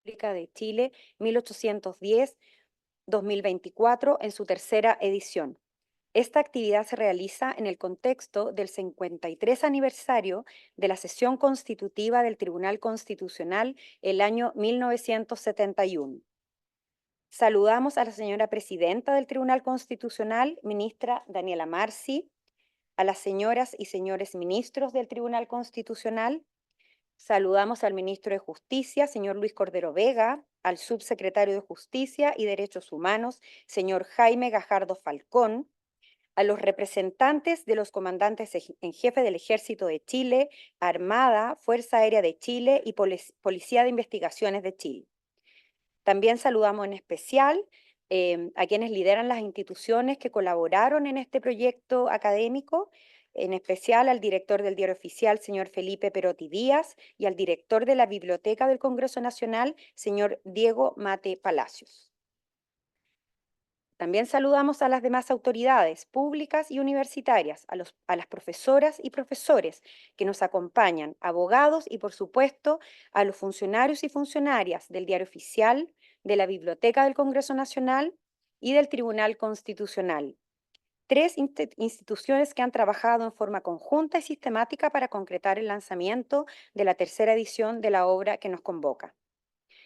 República de Chile 1810-2024 en su tercera edición. Esta actividad se realiza en el contexto del 53 aniversario de la sesión constitutiva del Tribunal Constitucional el año 1971. Saludamos a la señora presidenta del Tribunal Constitucional, ministra Daniela Marci, a las señoras y señores ministros del Tribunal Constitucional. Saludamos al ministro de Justicia, señor Luis Cordero Vega, al subsecretario de Justicia y Derechos Humanos, señor Jaime Gajardo Falcón, a los representantes de los comandantes en jefe del Ejército de Chile, Armada, Fuerza Aérea de Chile y Policía de Investigaciones de Chile. También saludamos en especial a quienes lideran las instituciones que colaboraron en este proyecto académico, en especial al director del Diario Oficial, señor Felipe Perotti Díaz, y al director de la Biblioteca del Congreso Nacional, señor Diego Mate Palacios. También saludamos a las demás autoridades públicas y universitarias, a las profesoras y profesores que nos acompañan, abogados y, por supuesto, a los funcionarios y funcionarias del Diario Oficial, de la Biblioteca del Congreso Nacional y del Tribunal Constitucional. Tres instituciones que han trabajado en forma conjunta y sistemática para concretar el lanzamiento de la tercera edición de la obra que nos convoca.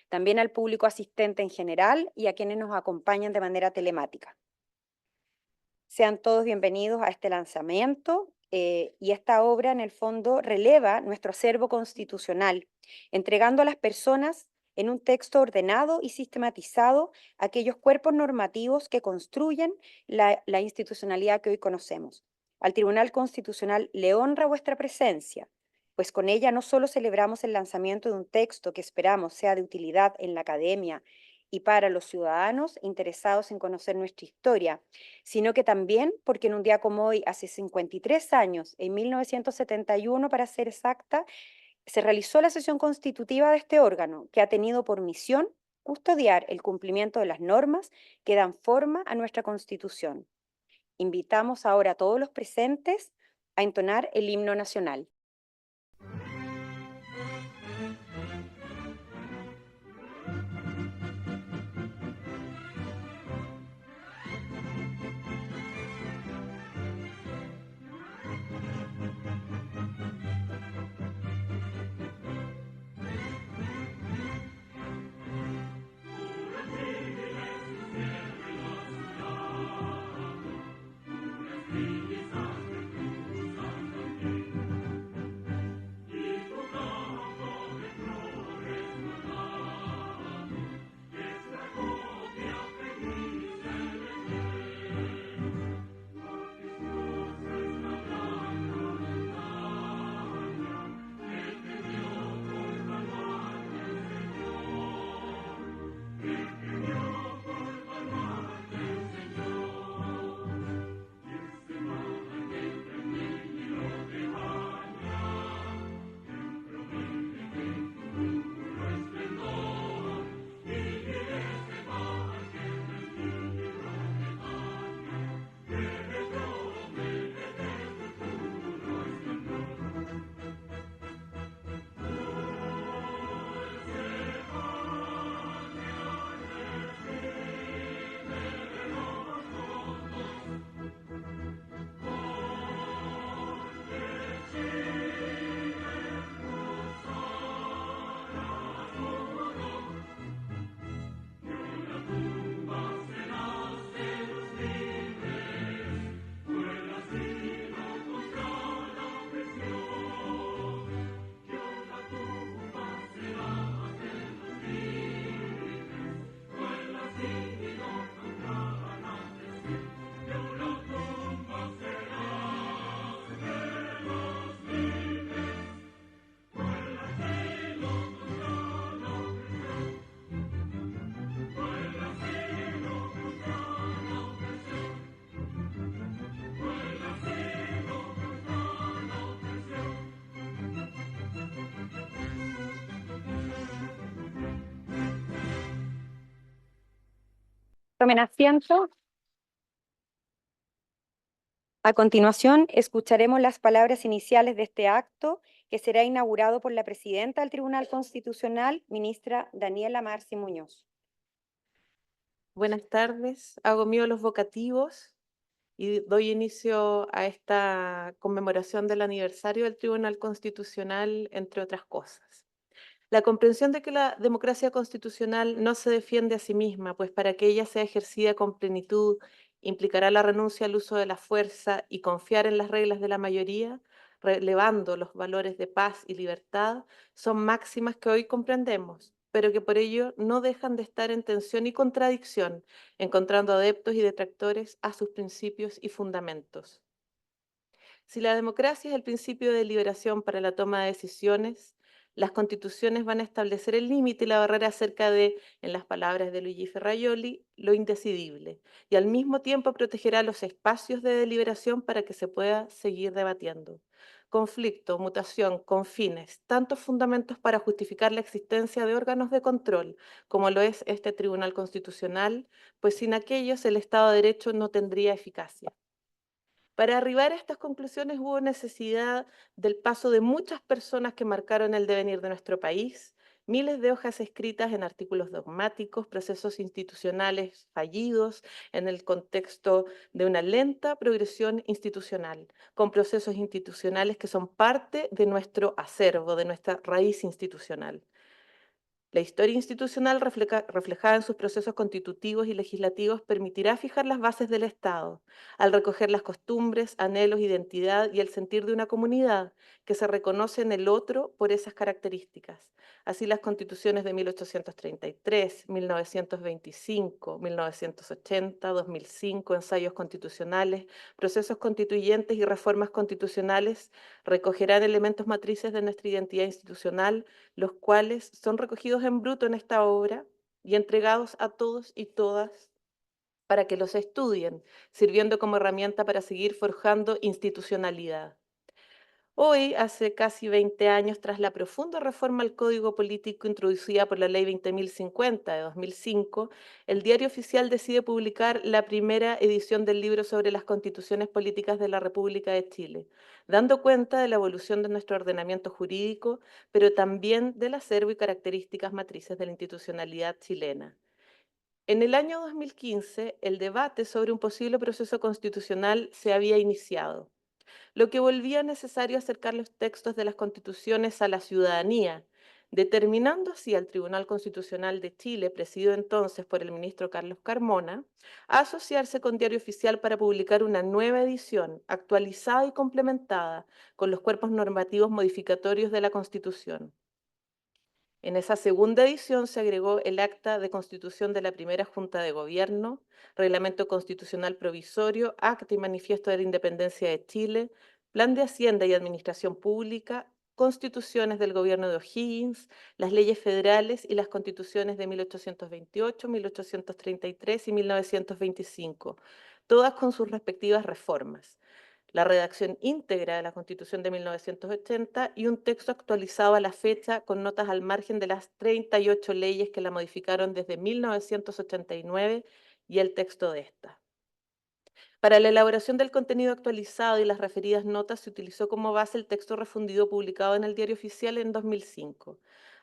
También al público asistente en general y a quienes nos acompañan de manera telemática. Sean todos bienvenidos a este lanzamiento y esta obra en el fondo releva nuestro acervo constitucional, entregando a las personas en un texto ordenado y sistematizado aquellos cuerpos normativos que construyen la institucionalidad que hoy conocemos. Al Tribunal Constitucional le honra vuestra presencia, pues con ella no solo celebramos el lanzamiento de un texto que esperamos sea de utilidad en la academia y para los ciudadanos interesados en conocer nuestra historia, sino que también porque en un día como hoy, hace 53 años, en 1971 para ser exacta, se realizó la sesión constitutiva de este órgano, que ha tenido por misión custodiar el cumplimiento de las normas que dan forma a nuestra Constitución. Invitamos ahora a todos los presentes a entonar el himno nacional. Tomen asiento. A continuación, escucharemos las palabras iniciales de este acto que será inaugurado por la presidenta del Tribunal Constitucional, ministra Daniela Marci Muñoz. Buenas tardes, hago mío los vocativos y doy inicio a esta conmemoración del aniversario del Tribunal Constitucional, entre otras cosas. La comprensión de que la democracia constitucional no se defiende a sí misma, pues para que ella sea ejercida con plenitud implicará la renuncia al uso de la fuerza y confiar en las reglas de la mayoría, relevando los valores de paz y libertad, son máximas que hoy comprendemos, pero que por ello no dejan de estar en tensión y contradicción, encontrando adeptos y detractores a sus principios y fundamentos. Si la democracia es el principio de liberación para la toma de decisiones, las constituciones van a establecer el límite y la barrera acerca de, en las palabras de Luigi Ferrajoli, lo indecidible, y al mismo tiempo protegerá los espacios de deliberación para que se pueda seguir debatiendo. Conflicto, mutación, confines, tantos fundamentos para justificar la existencia de órganos de control, como lo es este Tribunal Constitucional, pues sin aquellos el Estado de Derecho no tendría eficacia. Para arribar a estas conclusiones hubo necesidad del paso de muchas personas que marcaron el devenir de nuestro país, miles de hojas escritas en artículos dogmáticos, procesos institucionales fallidos en el contexto de una lenta progresión institucional, con procesos institucionales que son parte de nuestro acervo, de nuestra raíz institucional. La historia institucional reflejada en sus procesos constitutivos y legislativos permitirá fijar las bases del Estado, al recoger las costumbres, anhelos, identidad y el sentir de una comunidad que se reconoce en el otro por esas características. Así las constituciones de 1833, 1925, 1980, 2005, ensayos constitucionales, procesos constituyentes y reformas constitucionales recogerán elementos matrices de nuestra identidad institucional, los cuales son recogidos en bruto en esta obra y entregados a todos y todas para que los estudien, sirviendo como herramienta para seguir forjando institucionalidad. Hoy, hace casi 20 años, tras la profunda reforma al Código Político introducida por la Ley 20.050 de 2005, el Diario Oficial decide publicar la primera edición del libro sobre las constituciones políticas de la República de Chile, dando cuenta de la evolución de nuestro ordenamiento jurídico, pero también del acervo y características matrices de la institucionalidad chilena. En el año 2015, el debate sobre un posible proceso constitucional se había iniciado, lo que volvía necesario acercar los textos de las constituciones a la ciudadanía, determinando así al Tribunal Constitucional de Chile, presidido entonces por el ministro Carlos Carmona, a asociarse con Diario Oficial para publicar una nueva edición, actualizada y complementada con los cuerpos normativos modificatorios de la Constitución. En esa segunda edición se agregó el acta de constitución de la primera Junta de Gobierno, reglamento constitucional provisorio, acta y manifiesto de la independencia de Chile, plan de Hacienda y Administración Pública, constituciones del gobierno de O'Higgins, las leyes federales y las constituciones de 1828, 1833 y 1925, todas con sus respectivas reformas, la redacción íntegra de la Constitución de 1980 y un texto actualizado a la fecha con notas al margen de las 38 leyes que la modificaron desde 1989 y el texto de esta. Para la elaboración del contenido actualizado y las referidas notas se utilizó como base el texto refundido publicado en el Diario Oficial en 2005.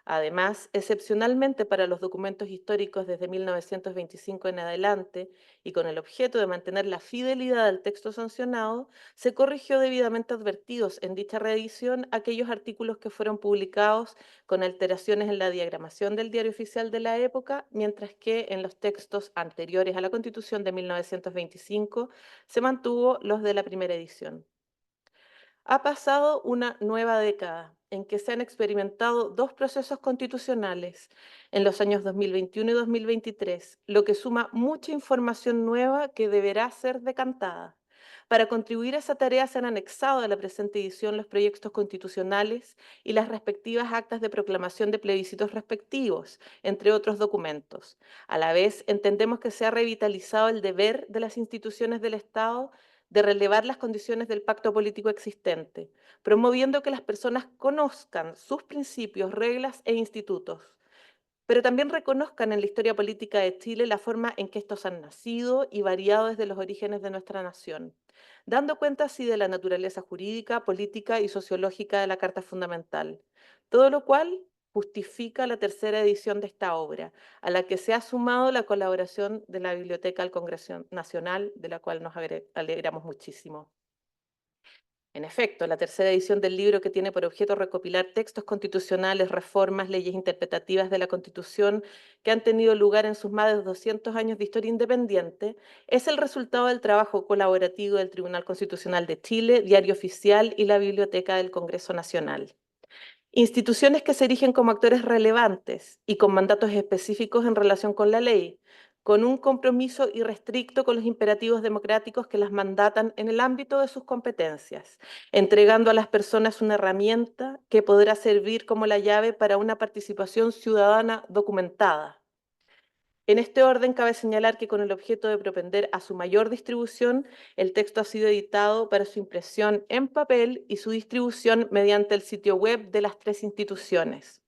Además, excepcionalmente para los documentos históricos desde 1925 en adelante, y con el objeto de mantener la fidelidad al texto sancionado, se corrigió debidamente advertidos en dicha reedición aquellos artículos que fueron publicados con alteraciones en la diagramación del Diario Oficial de la época, mientras que en los textos anteriores a la Constitución de 1925 se mantuvo los de la primera edición. Ha pasado una nueva década en que se han experimentado dos procesos constitucionales en los años 2021 y 2023, lo que suma mucha información nueva que deberá ser decantada. Para contribuir a esa tarea se han anexado a la presente edición los proyectos constitucionales y las respectivas actas de proclamación de plebiscitos respectivos, entre otros documentos. A la vez, entendemos que se ha revitalizado el deber de las instituciones del Estado de relevar las condiciones del pacto político existente, promoviendo que las personas conozcan sus principios, reglas e institutos, pero también reconozcan en la historia política de Chile la forma en que estos han nacido y variado desde los orígenes de nuestra nación, dando cuenta así de la naturaleza jurídica, política y sociológica de la Carta Fundamental, todo lo cual justifica la tercera edición de esta obra, a la que se ha sumado la colaboración de la Biblioteca del Congreso Nacional, de la cual nos alegramos muchísimo. En efecto, la tercera edición del libro, que tiene por objeto recopilar textos constitucionales, reformas, leyes interpretativas de la Constitución que han tenido lugar en sus más de 200 años de historia independiente, es el resultado del trabajo colaborativo del Tribunal Constitucional de Chile, Diario Oficial y la Biblioteca del Congreso Nacional. Instituciones que se erigen como actores relevantes y con mandatos específicos en relación con la ley, con un compromiso irrestricto con los imperativos democráticos que las mandatan en el ámbito de sus competencias, entregando a las personas una herramienta que podrá servir como la llave para una participación ciudadana documentada. En este orden, cabe señalar que con el objeto de propender a su mayor distribución, el texto ha sido editado para su impresión en papel y su distribución mediante el sitio web de las tres instituciones.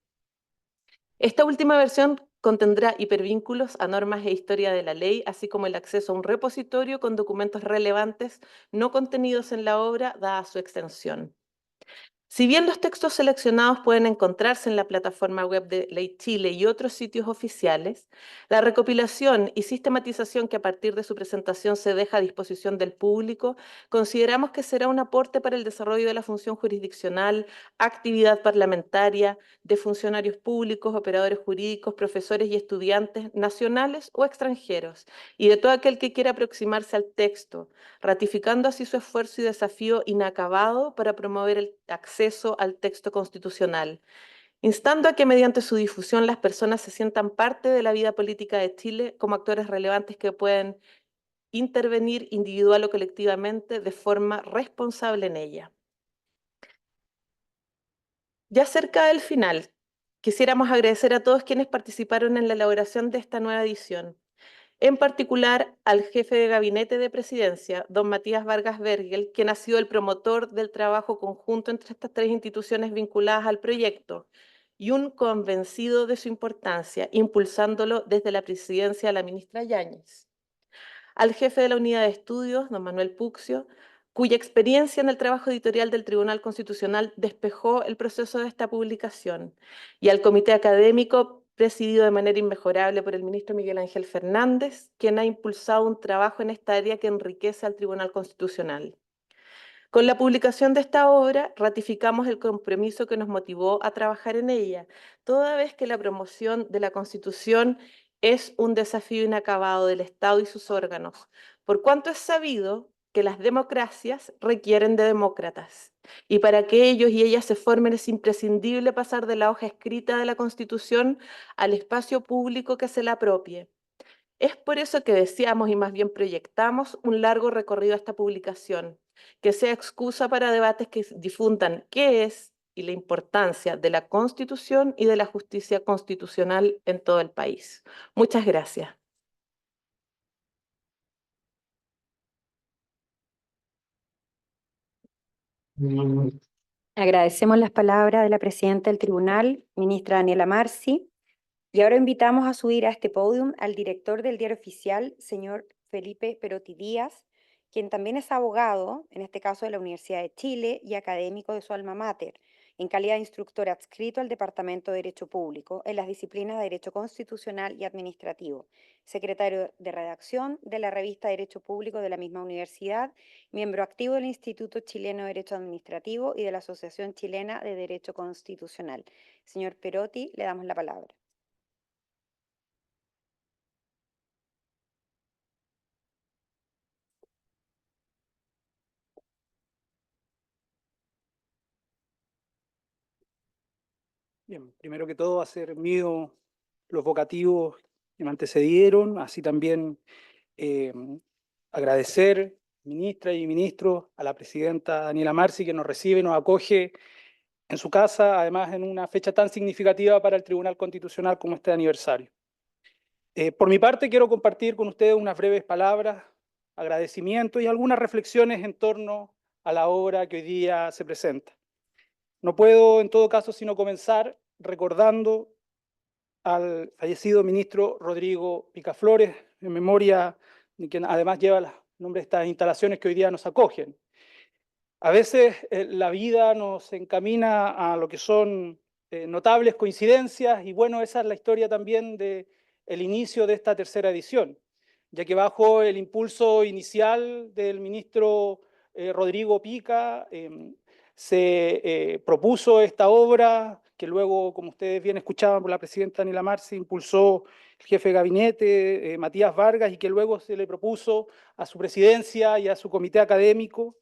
Esta última versión contendrá hipervínculos a normas e historia de la ley, así como el acceso a un repositorio con documentos relevantes no contenidos en la obra, dada su extensión. Si bien los textos seleccionados pueden encontrarse en la plataforma web de Ley Chile y otros sitios oficiales, la recopilación y sistematización que a partir de su presentación se deja a disposición del público, consideramos que será un aporte para el desarrollo de la función jurisdiccional, actividad parlamentaria, de funcionarios públicos, operadores jurídicos, profesores y estudiantes nacionales o extranjeros, y de todo aquel que quiera aproximarse al texto, ratificando así su esfuerzo y desafío inacabado para promover el acceso al texto constitucional, instando a que mediante su difusión las personas se sientan parte de la vida política de Chile como actores relevantes que pueden intervenir individual o colectivamente de forma responsable en ella. Ya cerca del final, quisiéramos agradecer a todos quienes participaron en la elaboración de esta nueva edición. En particular al jefe de gabinete de presidencia, don Matías Vargas Bergel, quien ha sido el promotor del trabajo conjunto entre estas tres instituciones vinculadas al proyecto y un convencido de su importancia, impulsándolo desde la presidencia de la ministra Yáñez. Al jefe de la unidad de estudios, don Manuel Puccio, cuya experiencia en el trabajo editorial del Tribunal Constitucional despejó el proceso de esta publicación, y al comité académico presidido de manera inmejorable por el ministro Miguel Ángel Fernández, quien ha impulsado un trabajo en esta área que enriquece al Tribunal Constitucional. Con la publicación de esta obra, ratificamos el compromiso que nos motivó a trabajar en ella, toda vez que la promoción de la Constitución es un desafío inacabado del Estado y sus órganos, por cuanto es sabido que las democracias requieren de demócratas, y para que ellos y ellas se formen es imprescindible pasar de la hoja escrita de la Constitución al espacio público que se la apropie. Es por eso que deseamos y más bien proyectamos un largo recorrido a esta publicación, que sea excusa para debates que difundan qué es y la importancia de la Constitución y de la justicia constitucional en todo el país. Muchas gracias. Agradecemos las palabras de la presidenta del tribunal, ministra Daniela Marci, y ahora invitamos a subir a este podium al director del Diario Oficial, señor Felipe Perotti Díaz, quien también es abogado, en este caso de la Universidad de Chile, y académico de su alma mater, en calidad de instructor adscrito al Departamento de Derecho Público en las disciplinas de Derecho Constitucional y Administrativo, secretario de redacción de la revista Derecho Público de la misma universidad, miembro activo del Instituto Chileno de Derecho Administrativo y de la Asociación Chilena de Derecho Constitucional. Señor Perotti, le damos la palabra. Bien, primero que todo hacer mío los vocativos que me antecedieron, así también agradecer, ministra y ministros, a la presidenta Daniela Marci, que nos recibe y nos acoge en su casa, además en una fecha tan significativa para el Tribunal Constitucional como este aniversario. Por mi parte, quiero compartir con ustedes unas breves palabras, agradecimientos y algunas reflexiones en torno a la obra que hoy día se presenta. No puedo, en todo caso, sino comenzar recordando al fallecido ministro Rodrigo Picaflores, en memoria de quien además lleva el nombre de estas instalaciones que hoy día nos acogen. A veces la vida nos encamina a lo que son notables coincidencias y bueno, esa es la historia también del inicio de esta tercera edición, ya que bajo el impulso inicial del ministro Rodrigo Pica se propuso esta obra que luego, como ustedes bien escuchaban por la presidenta Daniela Marci, impulsó el jefe de gabinete Matías Vargas y que luego se le propuso a su presidencia y a su comité académico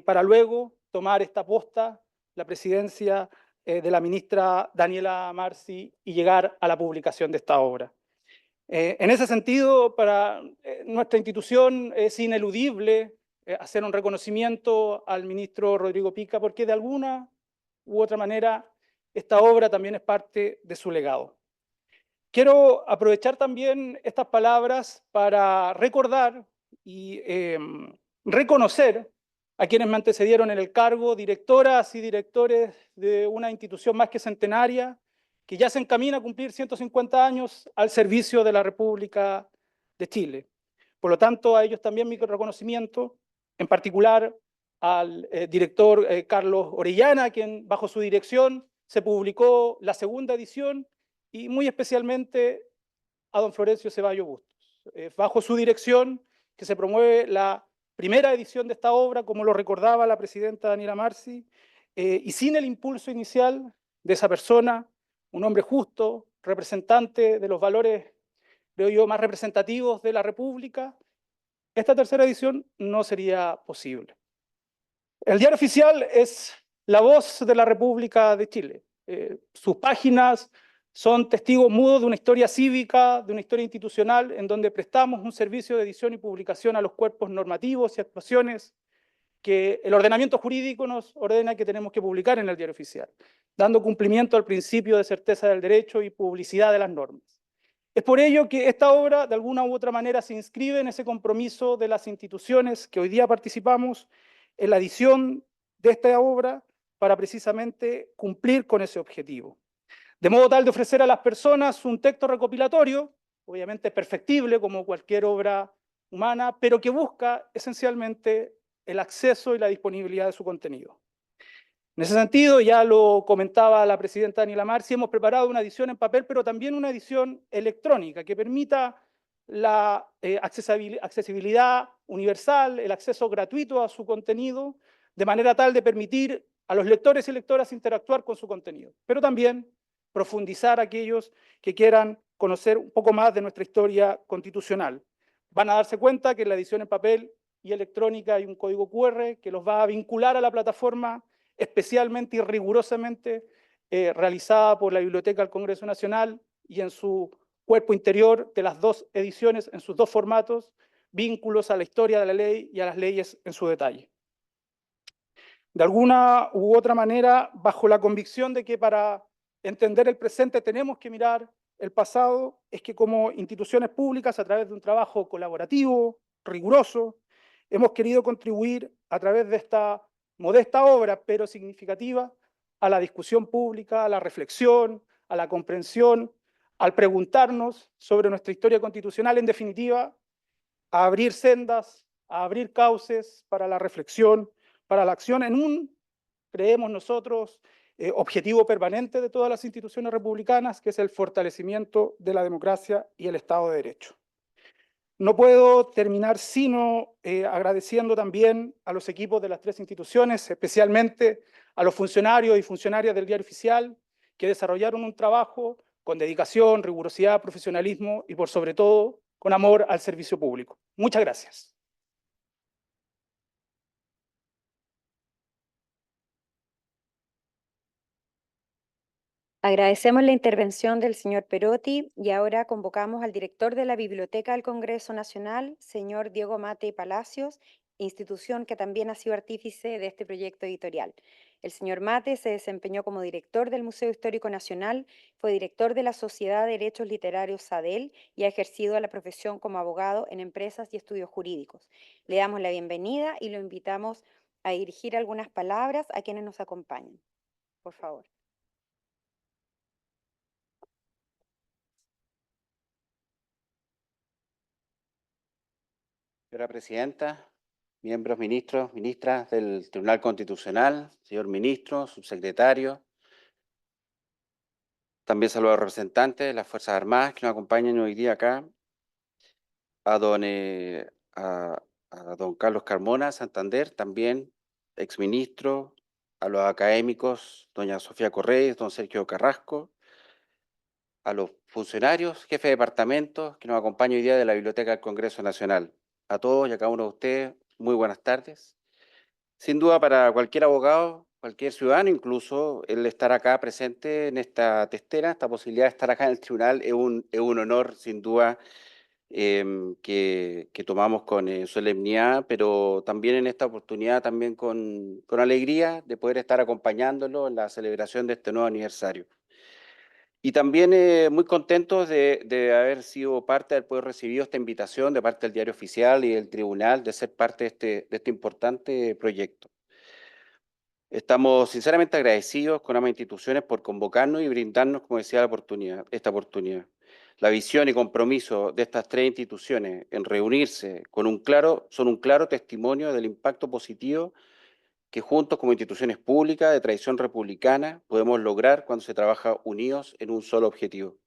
para luego tomar esta posta, la presidencia de la ministra Daniela Marci y llegar a la publicación de esta obra. En ese sentido, para nuestra institución es ineludible hacer un reconocimiento al ministro Rodrigo Pica porque de alguna u otra manera esta obra también es parte de su legado. Quiero aprovechar también estas palabras para recordar y reconocer a quienes me antecedieron en el cargo, directoras y directores de una institución más que centenaria, que ya se encamina a cumplir 150 años al servicio de la República de Chile. Por lo tanto, a ellos también mi reconocimiento, en particular al director Carlos Orellana, quien bajo su dirección se publicó la segunda edición, y muy especialmente a don Florencio Ceballos Bustos. Bajo su dirección que se promueve la primera edición de esta obra, como lo recordaba la presidenta Daniela Marci, y sin el impulso inicial de esa persona, un hombre justo, representante de los valores, creo yo, más representativos de la República, esta tercera edición no sería posible. El Diario Oficial es la voz de la República de Chile. Sus páginas son testigos mudos de una historia cívica, de una historia institucional, en donde prestamos un servicio de edición y publicación a los cuerpos normativos y actuaciones que el ordenamiento jurídico nos ordena que tenemos que publicar en el Diario Oficial, dando cumplimiento al principio de certeza del derecho y publicidad de las normas. Es por ello que esta obra, de alguna u otra manera, se inscribe en ese compromiso de las instituciones que hoy día participamos en la edición de esta obra para precisamente cumplir con ese objetivo. De modo tal de ofrecer a las personas un texto recopilatorio, obviamente perfectible como cualquier obra humana, pero que busca esencialmente el acceso y la disponibilidad de su contenido. En ese sentido, ya lo comentaba la presidenta Daniela Marci, hemos preparado una edición en papel, pero también una edición electrónica que permita la accesibilidad universal, el acceso gratuito a su contenido, de manera tal de permitir a los lectores y lectoras interactuar con su contenido, pero también profundizar a aquellos que quieran conocer un poco más de nuestra historia constitucional. Van a darse cuenta que en la edición en papel y electrónica hay un código QR que los va a vincular a la plataforma especialmente y rigurosamente realizada por la Biblioteca del Congreso Nacional y en su cuerpo interior de las dos ediciones, en sus dos formatos, vínculos a la historia de la ley y a las leyes en su detalle. De alguna u otra manera, bajo la convicción de que para entender el presente tenemos que mirar el pasado, es que como instituciones públicas, a través de un trabajo colaborativo, riguroso, hemos querido contribuir a través de esta modesta obra, pero significativa, a la discusión pública, a la reflexión, a la comprensión, al preguntarnos sobre nuestra historia constitucional, en definitiva, a abrir sendas, a abrir cauces para la reflexión, para la acción en un, creemos nosotros, objetivo permanente de todas las instituciones republicanas, que es el fortalecimiento de la democracia y el Estado de Derecho. No puedo terminar sino agradeciendo también a los equipos de las tres instituciones, especialmente a los funcionarios y funcionarias del Diario Oficial, que desarrollaron un trabajo con dedicación, rigurosidad, profesionalismo y por sobre todo con amor al servicio público. Muchas gracias. Agradecemos la intervención del señor Perotti y ahora convocamos al director de la Biblioteca del Congreso Nacional, señor Diego Mate Palacios, institución que también ha sido artífice de este proyecto editorial. El señor Mate se desempeñó como director del Museo Histórico Nacional, fue director de la Sociedad de Derechos Literarios SADEL y ha ejercido la profesión como abogado en empresas y estudios jurídicos. Le damos la bienvenida y lo invitamos a dirigir algunas palabras a quienes nos acompañan. Por favor. Señora Presidenta, miembros, ministros, ministras del Tribunal Constitucional, señor ministro, subsecretario, también saludo a los representantes de las Fuerzas Armadas que nos acompañan hoy día acá, a don, a don Carlos Carmona, Santander, también exministro, a los académicos, doña Sofía Corrêa, don Sergio Carrasco, a los funcionarios, jefes de departamentos que nos acompañan hoy día de la Biblioteca del Congreso Nacional. A todos y a cada uno de ustedes, muy buenas tardes. Sin duda, para cualquier abogado, cualquier ciudadano, incluso el estar acá presente en esta testera, esta posibilidad de estar acá en el tribunal es un honor, sin duda, que tomamos con solemnidad, pero también en esta oportunidad, también con alegría de poder estar acompañándolo en la celebración de este nuevo aniversario. Y también muy contentos de haber sido parte, de poder recibido esta invitación de parte del Diario Oficial y del Tribunal de ser parte de este importante proyecto. Estamos sinceramente agradecidos con ambas instituciones por convocarnos y brindarnos, como decía, esta oportunidad. La visión y compromiso de estas tres instituciones en reunirse son un claro testimonio del impacto positivo que juntos como instituciones públicas de tradición republicana podemos lograr cuando se trabaja unidos en un solo objetivo.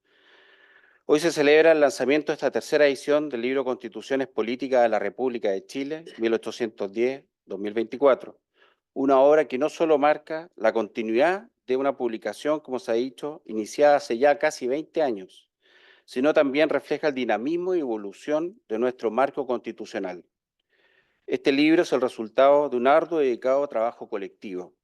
Hoy se celebra el lanzamiento de esta tercera edición del libro Constituciones Políticas de la República de Chile, 1810-2024. Una obra que no solo marca la continuidad de una publicación, como se ha dicho, iniciada hace ya casi 20 años, sino también refleja el dinamismo y evolución de nuestro marco constitucional. Este libro es el resultado de un arduo y dedicado trabajo colectivo.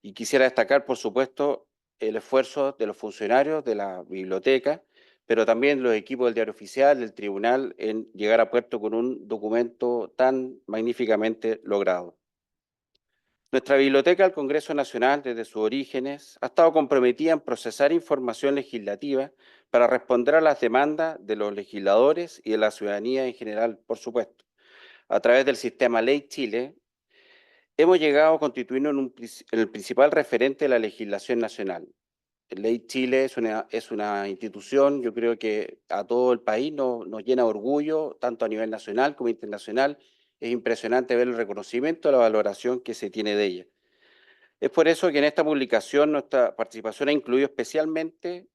Y quisiera destacar, por supuesto, el esfuerzo de los funcionarios de la biblioteca, pero también los equipos del Diario Oficial, del Tribunal, en llegar a puerto con un documento tan magníficamente logrado. Nuestra Biblioteca del Congreso Nacional, desde sus orígenes, ha estado comprometida en procesar información legislativa para responder a las demandas de los legisladores y de la ciudadanía en general, por supuesto. A través del sistema Ley Chile, hemos llegado a constituirnos en el principal referente de la legislación nacional. Ley Chile es una institución, yo creo que a todo el país nos llena de orgullo, tanto a nivel nacional como internacional. Es impresionante ver el reconocimiento, la valoración que se tiene de ella. Es por eso que en esta publicación nuestra participación ha incluido especialmente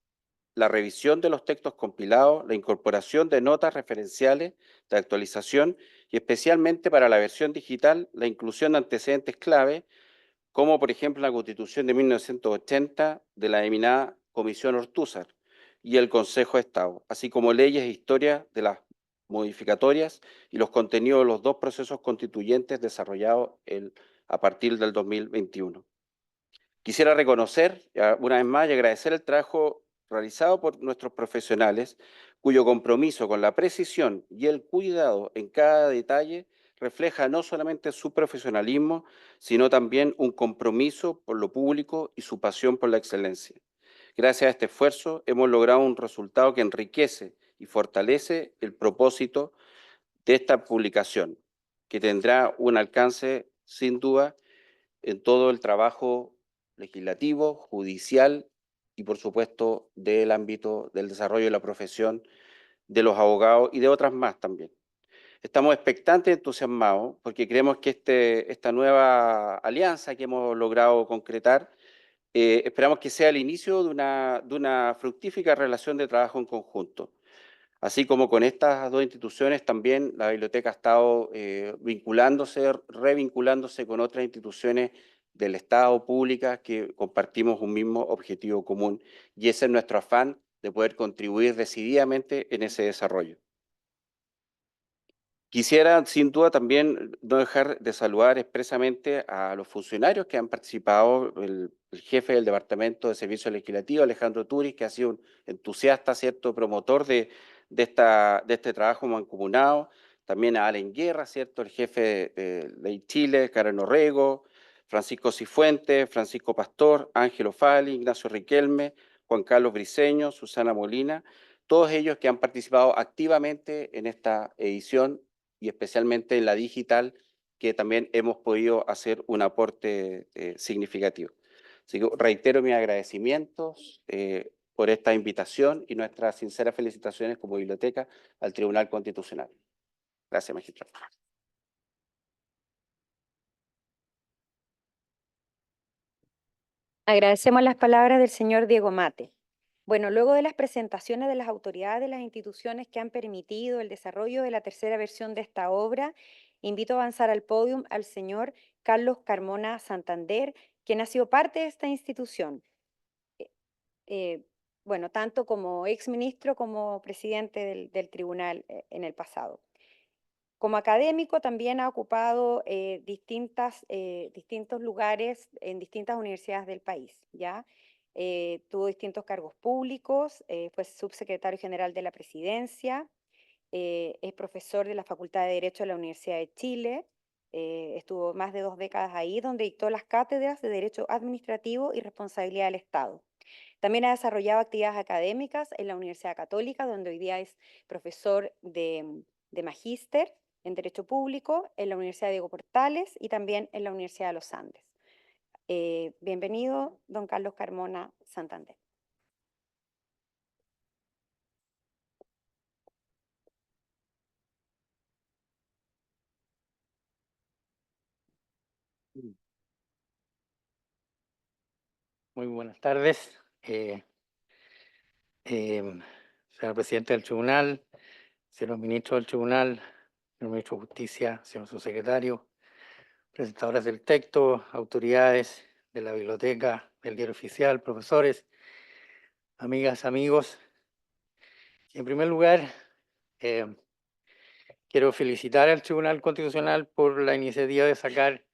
la revisión de los textos compilados, la incorporación de notas referenciales de actualización y especialmente para la versión digital, la inclusión de antecedentes clave, como por ejemplo la Constitución de 1980 de la denominada Comisión Ortúzar y el Consejo de Estado, así como leyes e historias de las modificatorias y los contenidos de los dos procesos constituyentes desarrollados a partir del 2021. Quisiera reconocer, una vez más, y agradecer el trabajo realizado por nuestros profesionales, cuyo compromiso con la precisión y el cuidado en cada detalle refleja no solamente su profesionalismo, sino también un compromiso por lo público y su pasión por la excelencia. Gracias a este esfuerzo hemos logrado un resultado que enriquece y fortalece el propósito de esta publicación, que tendrá un alcance sin duda en todo el trabajo legislativo, judicial y, por supuesto, del ámbito del desarrollo de la profesión de los abogados y de otras más también. Estamos expectantes y entusiasmados porque creemos que esta nueva alianza que hemos logrado concretar, esperamos que sea el inicio de una fructífera relación de trabajo en conjunto. Así como con estas dos instituciones, también la biblioteca ha estado revinculándose con otras instituciones del Estado, públicas, que compartimos un mismo objetivo común. Y ese es nuestro afán de poder contribuir decididamente en ese desarrollo. Quisiera, sin duda, también no dejar de saludar expresamente a los funcionarios que han participado, el jefe del Departamento de Servicios Legislativos, Alejandro Turis, que ha sido un entusiasta, ¿cierto?, promotor de este trabajo mancomunado. También a Allen Guerra, ¿cierto?, el jefe de Ley Chile, Karen Orrego, Francisco Cifuentes, Francisco Pastor, Ángelo Fali, Ignacio Riquelme, Juan Carlos Briceño, Susana Molina, todos ellos que han participado activamente en esta edición y especialmente en la digital, que también hemos podido hacer un aporte significativo. Así que reitero mis agradecimientos por esta invitación y nuestras sinceras felicitaciones como biblioteca al Tribunal Constitucional. Gracias, magistrado. Agradecemos las palabras del señor Diego Mate. Bueno, luego de las presentaciones de las autoridades de las instituciones que han permitido el desarrollo de la tercera versión de esta obra, invito a avanzar al podio al señor Carlos Carmona Santander, quien ha sido parte de esta institución, eh, bueno, tanto como exministro como presidente del tribunal en el pasado. Como académico también ha ocupado distintos lugares en distintas universidades del país, ¿ya? Tuvo distintos cargos públicos, fue subsecretario general de la Presidencia, es profesor de la Facultad de Derecho de la Universidad de Chile, estuvo más de 2 décadas ahí, donde dictó las cátedras de Derecho Administrativo y Responsabilidad del Estado. También ha desarrollado actividades académicas en la Universidad Católica, donde hoy día es profesor de magíster en Derecho Público, en la Universidad Diego Portales y también en la Universidad de los Andes. Bienvenido, don Carlos Carmona Santander. Muy buenas tardes, señor presidente del tribunal, señor ministro del tribunal, señor ministro de Justicia, señor subsecretario, presentadores del texto, autoridades de la biblioteca, del diario oficial, profesores, amigas, amigos. En primer lugar, quiero felicitar al Tribunal Constitucional por la iniciativa de sacar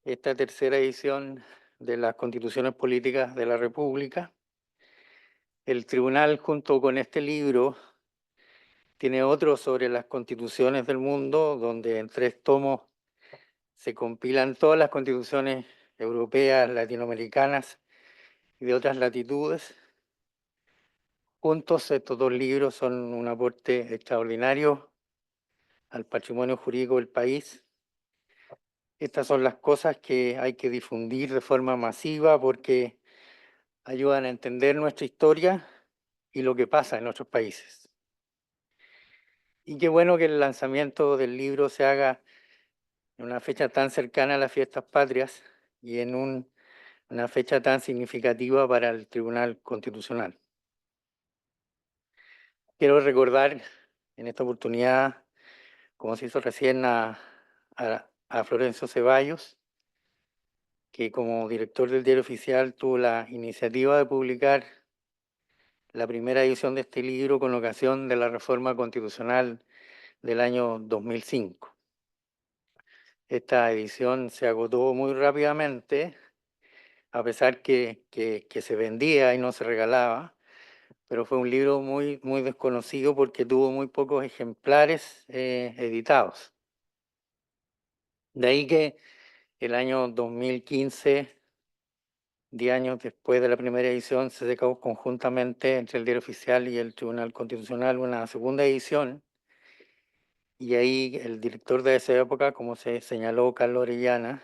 esta tercera edición de las Constituciones Políticas de la República. El tribunal, junto con este libro, tiene otro sobre las constituciones del mundo, donde en 3 tomos se compilan todas las constituciones europeas, latinoamericanas y de otras latitudes. Juntos, estos 2 libros son un aporte extraordinario al patrimonio jurídico del país. Estas son las cosas que hay que difundir de forma masiva porque ayudan a entender nuestra historia y lo que pasa en otros países. Y qué bueno que el lanzamiento del libro se haga en una fecha tan cercana a las fiestas patrias y en una fecha tan significativa para el Tribunal Constitucional. Quiero recordar en esta oportunidad, como se hizo recién, a Florencio Ceballos, que como director del Diario Oficial tuvo la iniciativa de publicar la primera edición de este libro con ocasión de la reforma constitucional del año 2005. Esta edición se agotó muy rápidamente, a pesar que se vendía y no se regalaba, pero fue un libro muy desconocido porque tuvo muy pocos ejemplares editados. De ahí que el año 2015, 10 años después de la primera edición, se sacó conjuntamente entre el Diario Oficial y el Tribunal Constitucional una segunda edición, y ahí el director de esa época, como se señaló, Carlos Orellana,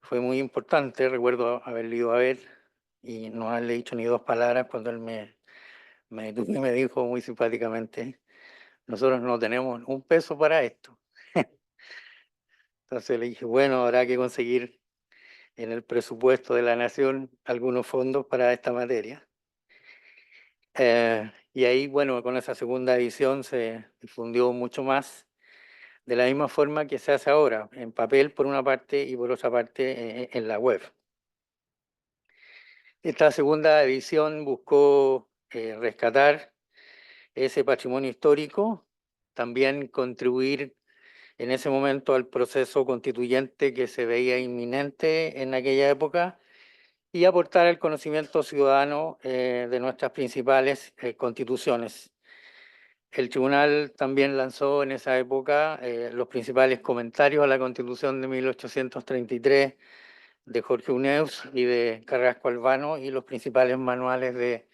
fue muy importante. Recuerdo haberlo ido a ver y no haberle dicho ni 2 palabras cuando él me detuvo y me dijo muy simpáticamente: nosotros no tenemos un peso para esto. Entonces le dije, bueno, habrá que conseguir en el presupuesto de la Nación algunos fondos para esta materia. Y ahí, bueno, con esa segunda edición se difundió mucho más, de la misma forma que se hace ahora, en papel por una parte y por otra parte en la web. Esta segunda edición buscó rescatar ese patrimonio histórico, también contribuir en ese momento al proceso constituyente que se veía inminente en aquella época y aportar el conocimiento ciudadano de nuestras principales constituciones. El tribunal también lanzó en esa época los principales comentarios a la Constitución de 1833 de Jorge Uneus y de Carrasco Albano y los principales manuales de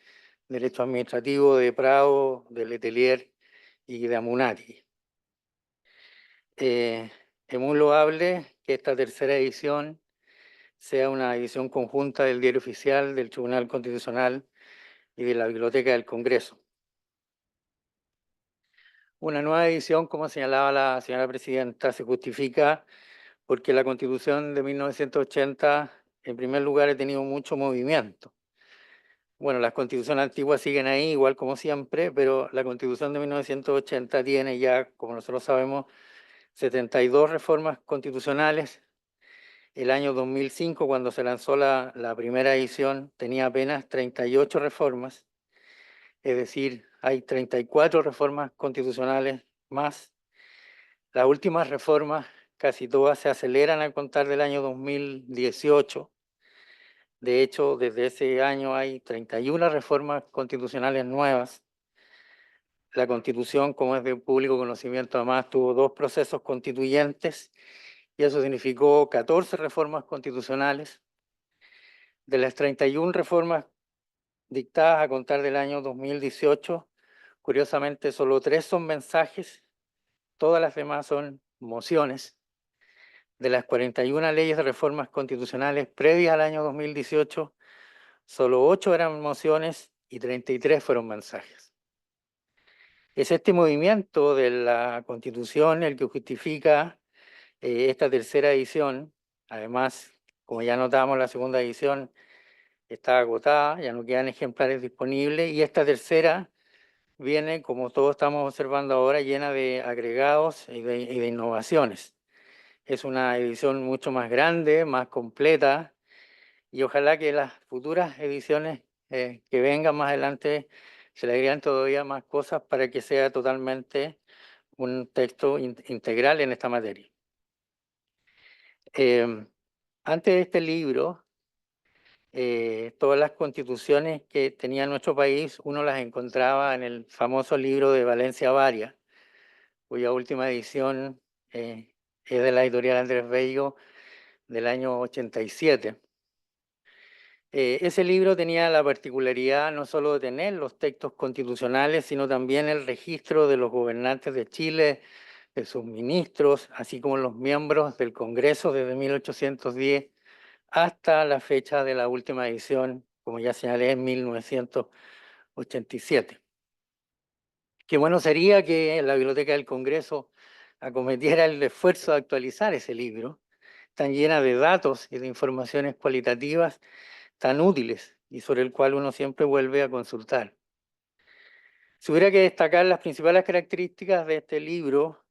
Derecho Administrativo de Prado, de Letelier y de Amunati. Es muy loable que esta tercera edición sea una edición conjunta del Diario Oficial, del Tribunal Constitucional y de la Biblioteca del Congreso. Una nueva edición, como señalaba la señora presidenta, se justifica porque la Constitución de 1980, en primer lugar, ha tenido mucho movimiento. Bueno, las constituciones antiguas siguen ahí, igual como siempre, pero la Constitución de 1980 tiene ya, como nosotros sabemos, 72 reformas constitucionales. El año 2005, cuando se lanzó la primera edición, tenía apenas 38 reformas, es decir, hay 34 reformas constitucionales más. Las últimas reformas, casi todas se aceleran a contar del año 2018. De hecho, desde ese año hay 31 reformas constitucionales nuevas. La Constitución, como es de público conocimiento, además tuvo 2 procesos constituyentes y eso significó 14 reformas constitucionales. De las 31 reformas dictadas a contar del año 2018, curiosamente solo 3 son mensajes, todas las demás son mociones. De las 41 leyes de reformas constitucionales previas al año 2018, solo 8 eran mociones y 33 fueron mensajes. Es este movimiento de la Constitución el que justifica esta tercera edición. Además, como ya notamos, la segunda edición está agotada, ya no quedan ejemplares disponibles, y esta tercera viene, como todos estamos observando ahora, llena de agregados y de innovaciones. Es una edición mucho más grande, más completa, y ojalá que las futuras ediciones que vengan más adelante se le agregan todavía más cosas para que sea totalmente un texto integral en esta materia. Antes de este libro, todas las constituciones que tenía nuestro país, uno las encontraba en el famoso libro de Valencia Varia, cuya última edición es de la editorial Andrés Bello del año 87. Ese libro tenía la particularidad no solo de tener los textos constitucionales, sino también el registro de los gobernantes de Chile, de sus ministros, así como los miembros del Congreso desde 1810 hasta la fecha de la última edición, como ya señalé, en 1987. Qué bueno sería que la Biblioteca del Congreso acometiera el esfuerzo de actualizar ese libro, tan llena de datos y de informaciones cualitativas tan útiles y sobre el cual uno siempre vuelve a consultar. Si hubiera que destacar las principales características de este libro,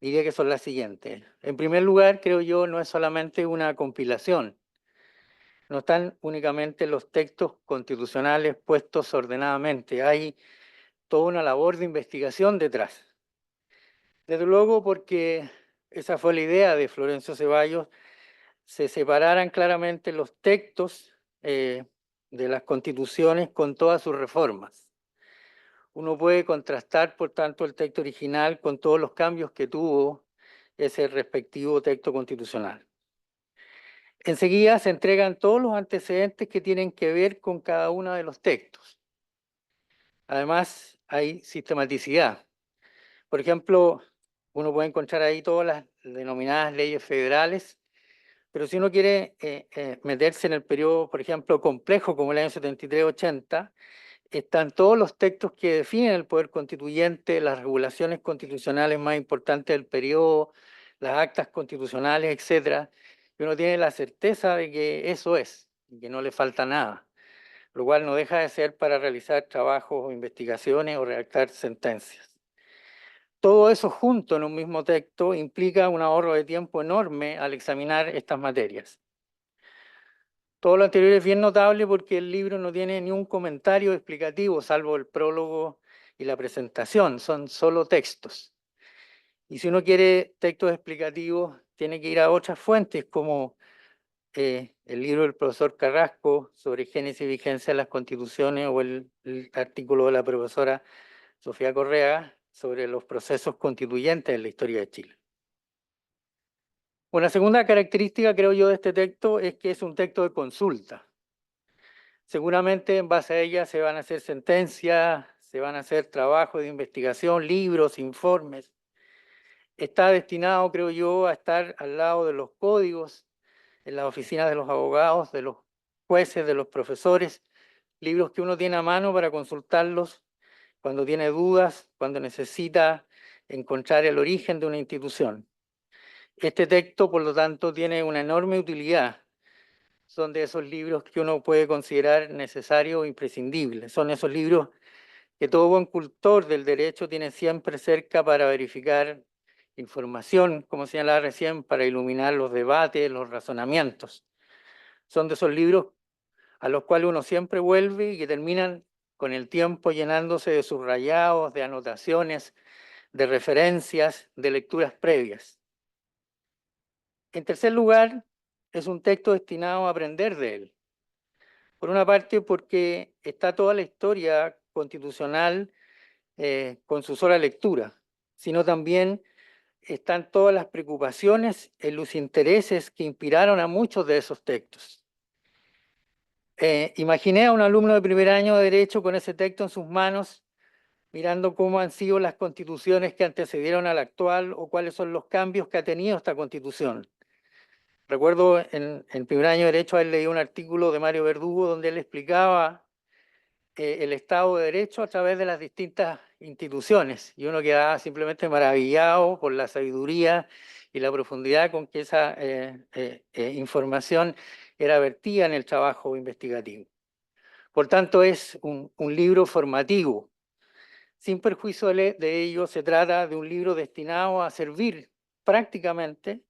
diría que son las siguientes. En primer lugar, creo yo, no es solamente una compilación. No están únicamente los textos constitucionales puestos ordenadamente. Hay toda una labor de investigación detrás. Desde luego porque esa fue la idea de Florencio Ceballos, se separaran claramente los textos de las constituciones con todas sus reformas. Uno puede contrastar, por tanto, el texto original con todos los cambios que tuvo ese respectivo texto constitucional. Enseguida se entregan todos los antecedentes que tienen que ver con cada uno de los textos. Además, hay sistematicidad. Por ejemplo, uno puede encontrar ahí todas las denominadas leyes federales, pero si uno quiere meterse en el periodo, por ejemplo, complejo como el año 73-80, están todos los textos que definen el poder constituyente, las regulaciones constitucionales más importantes del periodo, las actas constitucionales, etcétera. Y uno tiene la certeza de que eso es, y que no le falta nada, lo cual no deja de ser para realizar trabajos o investigaciones o redactar sentencias. Todo eso junto en un mismo texto implica un ahorro de tiempo enorme al examinar estas materias. Todo lo anterior es bien notable porque el libro no tiene ni un comentario explicativo, salvo el prólogo y la presentación, son solo textos. Y si uno quiere textos explicativos, tiene que ir a otras fuentes como el libro del profesor Carrasco sobre génesis y vigencia de las constituciones o el artículo de la profesora Sofía Correa sobre los procesos constituyentes en la historia de Chile. Una segunda característica, creo yo, de este texto es que es un texto de consulta. Seguramente en base a ella se van a hacer sentencias, se van a hacer trabajos de investigación, libros, informes. Está destinado, creo yo, a estar al lado de los códigos, en las oficinas de los abogados, de los jueces, de los profesores, libros que uno tiene a mano para consultarlos cuando tiene dudas, cuando necesita encontrar el origen de una institución. Este texto, por lo tanto, tiene una enorme utilidad. Son de esos libros que uno puede considerar necesarios o imprescindibles. Son esos libros que todo buen cultor del derecho tiene siempre cerca para verificar información, como señalaba recién, para iluminar los debates, los razonamientos. Son de esos libros a los cuales uno siempre vuelve y que terminan con el tiempo llenándose de subrayados, de anotaciones, de referencias, de lecturas previas. En tercer lugar, es un texto destinado a aprender de él. Por una parte, porque está toda la historia constitucional con su sola lectura, sino también están todas las preocupaciones y los intereses que inspiraron a muchos de esos textos. Imaginé a un alumno de primer año de Derecho con ese texto en sus manos, mirando cómo han sido las constituciones que antecedieron a la actual o cuáles son los cambios que ha tenido esta constitución. Recuerdo en primer año de Derecho haber leído un artículo de Mario Verdugo donde él explicaba el Estado de Derecho a través de las distintas instituciones y uno quedaba simplemente maravillado por la sabiduría y la profundidad con que esa información era vertida en el trabajo investigativo. Por tanto, es un libro formativo. Sin perjuicio de ello, se trata de un libro destinado a servir prácticamente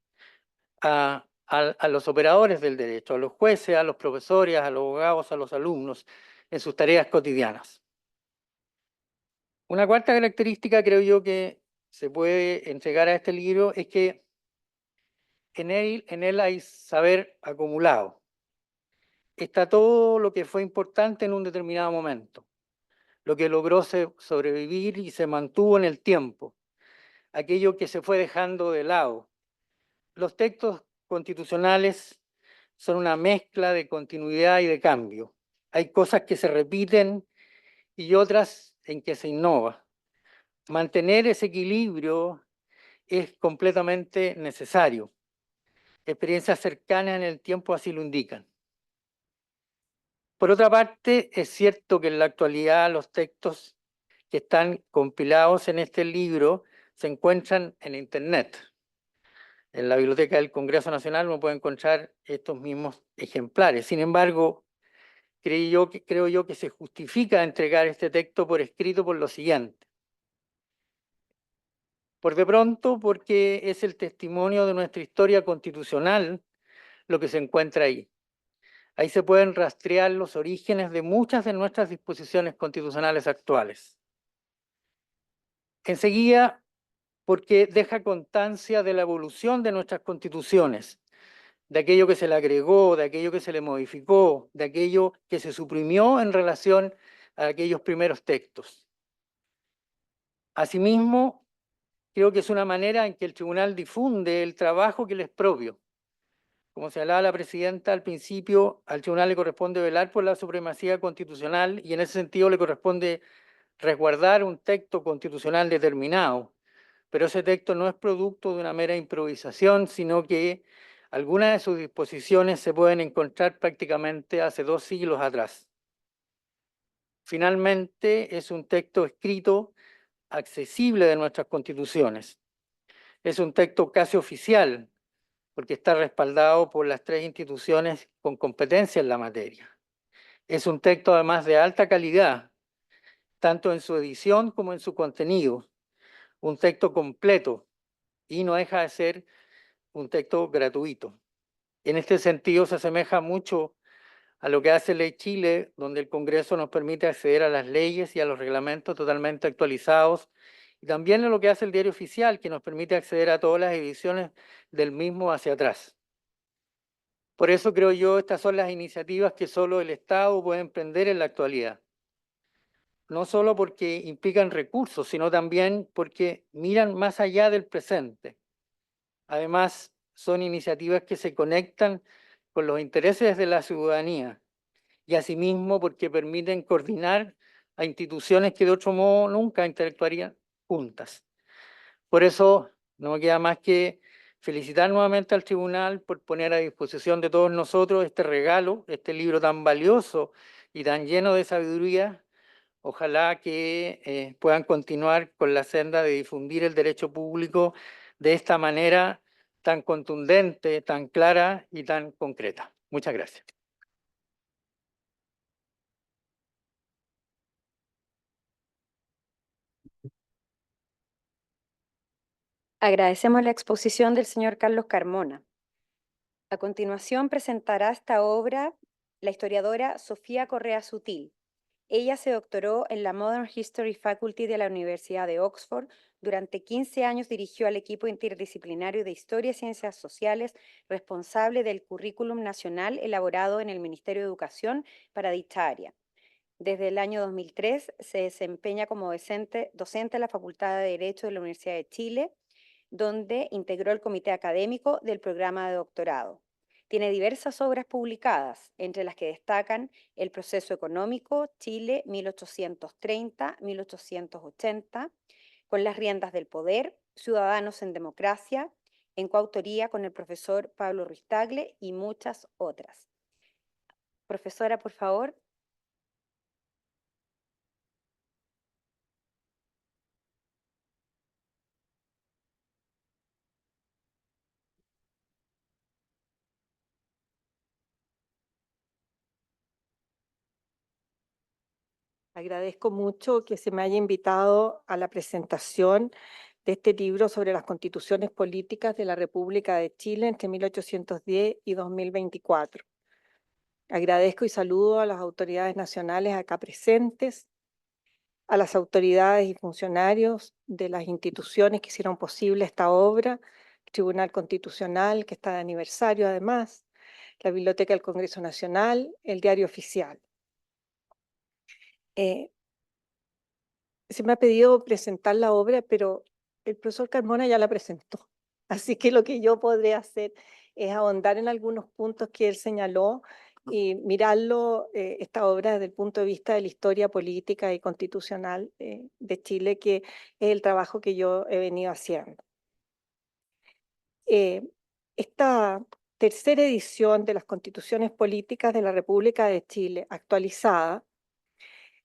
a los operadores del derecho, a los jueces, a los profesores, a los abogados, a los alumnos, en sus tareas cotidianas. Una cuarta característica, creo yo, que se puede entregar a este libro es que en él hay saber acumulado. Está todo lo que fue importante en un determinado momento, lo que logró sobrevivir y se mantuvo en el tiempo, aquello que se fue dejando de lado. Los textos constitucionales son una mezcla de continuidad y de cambio. Hay cosas que se repiten y otras en que se innova. Mantener ese equilibrio es completamente necesario. Experiencias cercanas en el tiempo así lo indican. Por otra parte, es cierto que en la actualidad los textos que están compilados en este libro se encuentran en Internet. En la Biblioteca del Congreso Nacional uno puede encontrar estos mismos ejemplares. Sin embargo, creo yo que se justifica entregar este texto por escrito por lo siguiente. Por de pronto, porque es el testimonio de nuestra historia constitucional lo que se encuentra ahí. Ahí se pueden rastrear los orígenes de muchas de nuestras disposiciones constitucionales actuales. Enseguida, porque deja constancia de la evolución de nuestras constituciones, de aquello que se le agregó, de aquello que se le modificó, de aquello que se suprimió en relación a aquellos primeros textos. Asimismo, creo que es una manera en que el tribunal difunde el trabajo que le es propio. Como señalaba la presidenta al principio, al tribunal le corresponde velar por la supremacía constitucional y en ese sentido le corresponde resguardar un texto constitucional determinado. Pero ese texto no es producto de una mera improvisación, sino que algunas de sus disposiciones se pueden encontrar prácticamente hace 2 siglos atrás. Finalmente, es un texto escrito accesible de nuestras constituciones. Es un texto casi oficial, porque está respaldado por las 3 instituciones con competencia en la materia. Es un texto además de alta calidad, tanto en su edición como en su contenido. Un texto completo y no deja de ser un texto gratuito. En este sentido se asemeja mucho a lo que hace Ley Chile, donde el Congreso nos permite acceder a las leyes y a los reglamentos totalmente actualizados, y también a lo que hace el Diario Oficial, que nos permite acceder a todas las ediciones del mismo hacia atrás. Por eso creo yo, estas son las iniciativas que solo el Estado puede emprender en la actualidad. No solo porque implican recursos, sino también porque miran más allá del presente. Además, son iniciativas que se conectan con los intereses de la ciudadanía y asimismo porque permiten coordinar a instituciones que de otro modo nunca interactuarían juntas. Por eso no me queda más que felicitar nuevamente al tribunal por poner a disposición de todos nosotros este regalo, este libro tan valioso y tan lleno de sabiduría, Ojalá que puedan continuar con la senda de difundir el derecho público de esta manera tan contundente, tan clara y tan concreta. Muchas gracias. Agradecemos la exposición del señor Carlos Carmona. A continuación presentará esta obra la historiadora Sofía Correa Sutil. Ella se doctoró en la Modern History Faculty de la Universidad de Oxford. Durante 15 años dirigió al equipo interdisciplinario de Historia y Ciencias Sociales, responsable del currículum nacional elaborado en el Ministerio de Educación para dicha área. Desde el año 2003 se desempeña como docente en la Facultad de Derecho de la Universidad de Chile, donde integró el comité académico del programa de doctorado. Tiene diversas obras publicadas, entre las que destacan El proceso económico, Chile 1830-1880, Con las riendas del poder, Ciudadanos en democracia, en coautoría con el profesor Pablo Ruiz Tagle y muchas otras. Profesora, por favor. Agradezco mucho que se me haya invitado a la presentación de este libro sobre las constituciones políticas de la República de Chile entre 1810 y 2024. Agradezco y saludo a las autoridades nacionales acá presentes, a las autoridades y funcionarios de las instituciones que hicieron posible esta obra, el Tribunal Constitucional, que está de aniversario además, la Biblioteca del Congreso Nacional, el Diario Oficial. Se me ha pedido presentar la obra, pero el profesor Carmona ya la presentó. Así que lo que yo podré hacer es ahondar en algunos puntos que él señaló y mirarlo, esta obra desde el punto de vista de la historia política y constitucional de Chile, que es el trabajo que yo he venido haciendo. Esta tercera edición de las Constituciones Políticas de la República de Chile, actualizada,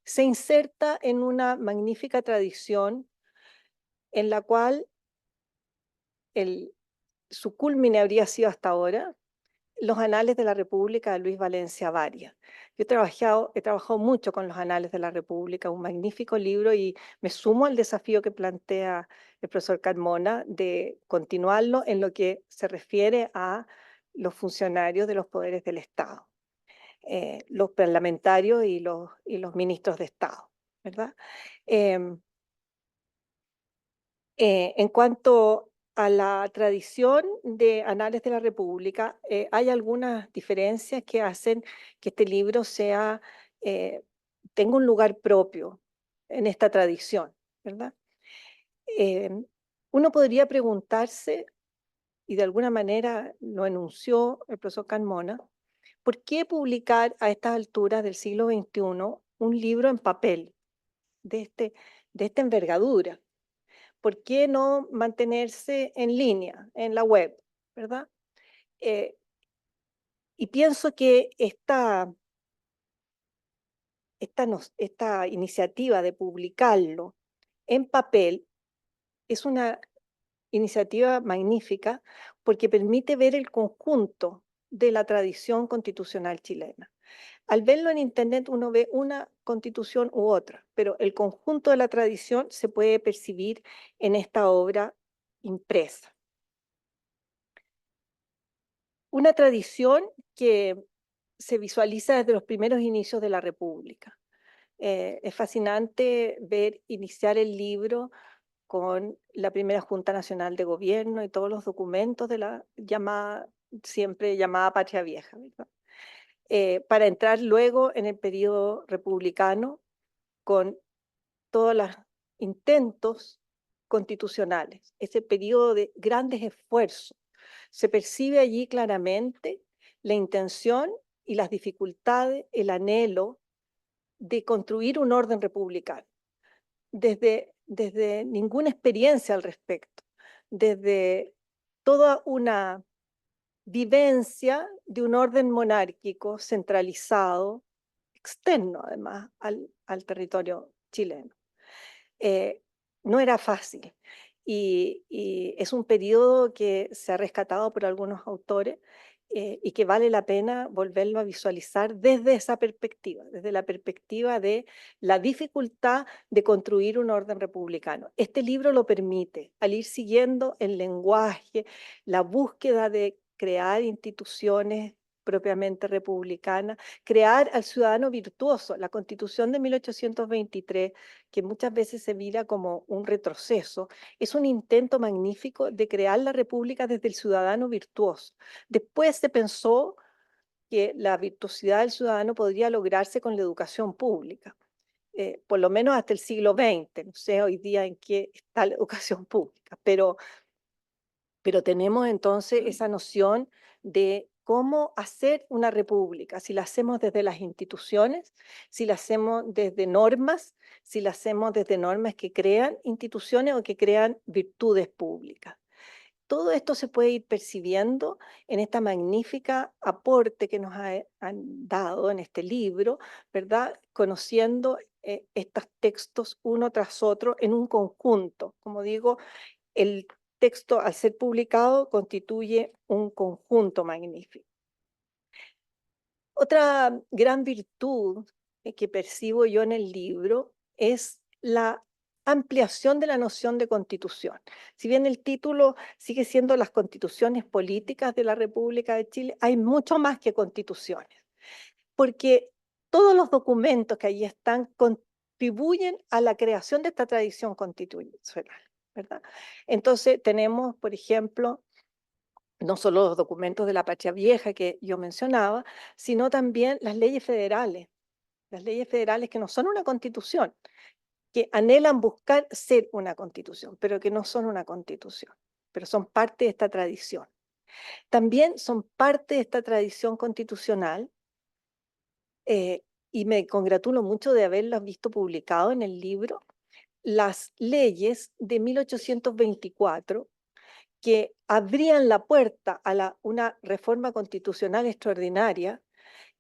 se inserta en una magnífica tradición en la cual su culmine habría sido hasta ahora los Anales de la República de Luis Valencia Varia. Yo he trabajado mucho con los Anales de la República, un magnífico libro, y me sumo al desafío que plantea el profesor Carmona de continuarlo en lo que se refiere a los funcionarios de los poderes del Estado, los parlamentarios y los ministros de Estado, ¿verdad? En cuanto a la tradición de Anales de la República, hay algunas diferencias que hacen que este libro tenga un lugar propio en esta tradición, ¿verdad? Uno podría preguntarse, y de alguna manera lo enunció el profesor Carmona, ¿por qué publicar a estas alturas del siglo XXI un libro en papel de esta envergadura? ¿Por qué no mantenerse en línea, en la web, verdad? Y pienso que esta iniciativa de publicarlo en papel es una iniciativa magnífica porque permite ver el conjunto de la tradición constitucional chilena. Al verlo en Internet uno ve una constitución u otra, pero el conjunto de la tradición se puede percibir en esta obra impresa. Una tradición que se visualiza desde los primeros inicios de la República. Es fascinante ver iniciar el libro con la primera Junta Nacional de Gobierno y todos los documentos de la siempre llamada Patria Vieja, ¿verdad? Para entrar luego en el periodo republicano con todos los intentos constitucionales, ese periodo de grandes esfuerzos. Se percibe allí claramente la intención y las dificultades, el anhelo de construir un orden republicano, desde ninguna experiencia al respecto, desde toda una vivencia de un orden monárquico centralizado, externo además al territorio chileno. No era fácil y es un periodo que se ha rescatado por algunos autores y que vale la pena volverlo a visualizar desde esa perspectiva, desde la perspectiva de la dificultad de construir un orden republicano. Este libro lo permite, al ir siguiendo el lenguaje, la búsqueda de crear instituciones propiamente republicanas, crear al ciudadano virtuoso. La Constitución de 1823, que muchas veces se mira como un retroceso, es un intento magnífico de crear la república desde el ciudadano virtuoso. Después se pensó que la virtuosidad del ciudadano podría lograrse con la educación pública, por lo menos hasta el siglo XX. No sé hoy día en qué está la educación pública, pero tenemos entonces esa noción de cómo hacer una república, si la hacemos desde las instituciones, si la hacemos desde normas, si la hacemos desde normas que crean instituciones o que crean virtudes públicas. Todo esto se puede ir percibiendo en esta magnífica aporte que nos han dado en este libro, ¿verdad? Conociendo estos textos uno tras otro en un conjunto. Como digo, el texto, al ser publicado, constituye un conjunto magnífico. Otra gran virtud que percibo yo en el libro es la ampliación de la noción de constitución. Si bien el título sigue siendo las constituciones políticas de la República de Chile, hay mucho más que constituciones, porque todos los documentos que allí están contribuyen a la creación de esta tradición constitucional, ¿verdad? Entonces tenemos, por ejemplo, no solo los documentos de la Patria Vieja que yo mencionaba, sino también las leyes federales que no son una constitución, que anhelan buscar ser una constitución, pero que no son una constitución, pero son parte de esta tradición. También son parte de esta tradición constitucional y me congratulo mucho de haberlas visto publicado en el libro, las leyes de 1824 que abrían la puerta a una reforma constitucional extraordinaria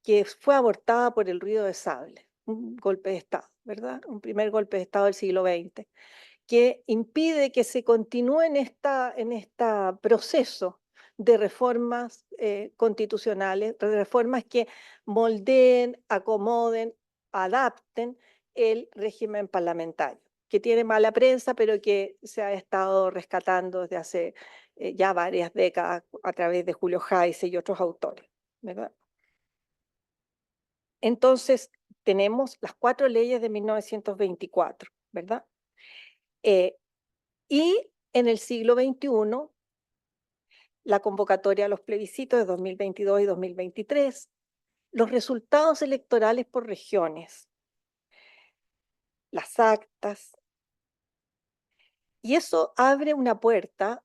que fue abortada por el ruido de sable, un golpe de Estado, ¿verdad? Un primer golpe de Estado del siglo XX, que impide que se continúe en este proceso de reformas constitucionales, de reformas que moldeen, acomoden, adapten el régimen parlamentario, que tiene mala prensa, pero que se ha estado rescatando desde hace ya varias décadas a través de Julio Jaise y otros autores, ¿verdad? Entonces, tenemos las 4 leyes de 1924, ¿verdad? Y en el siglo XXI, la convocatoria a los plebiscitos de 2022 y 2023, los resultados electorales por regiones, las actas, y eso abre una puerta,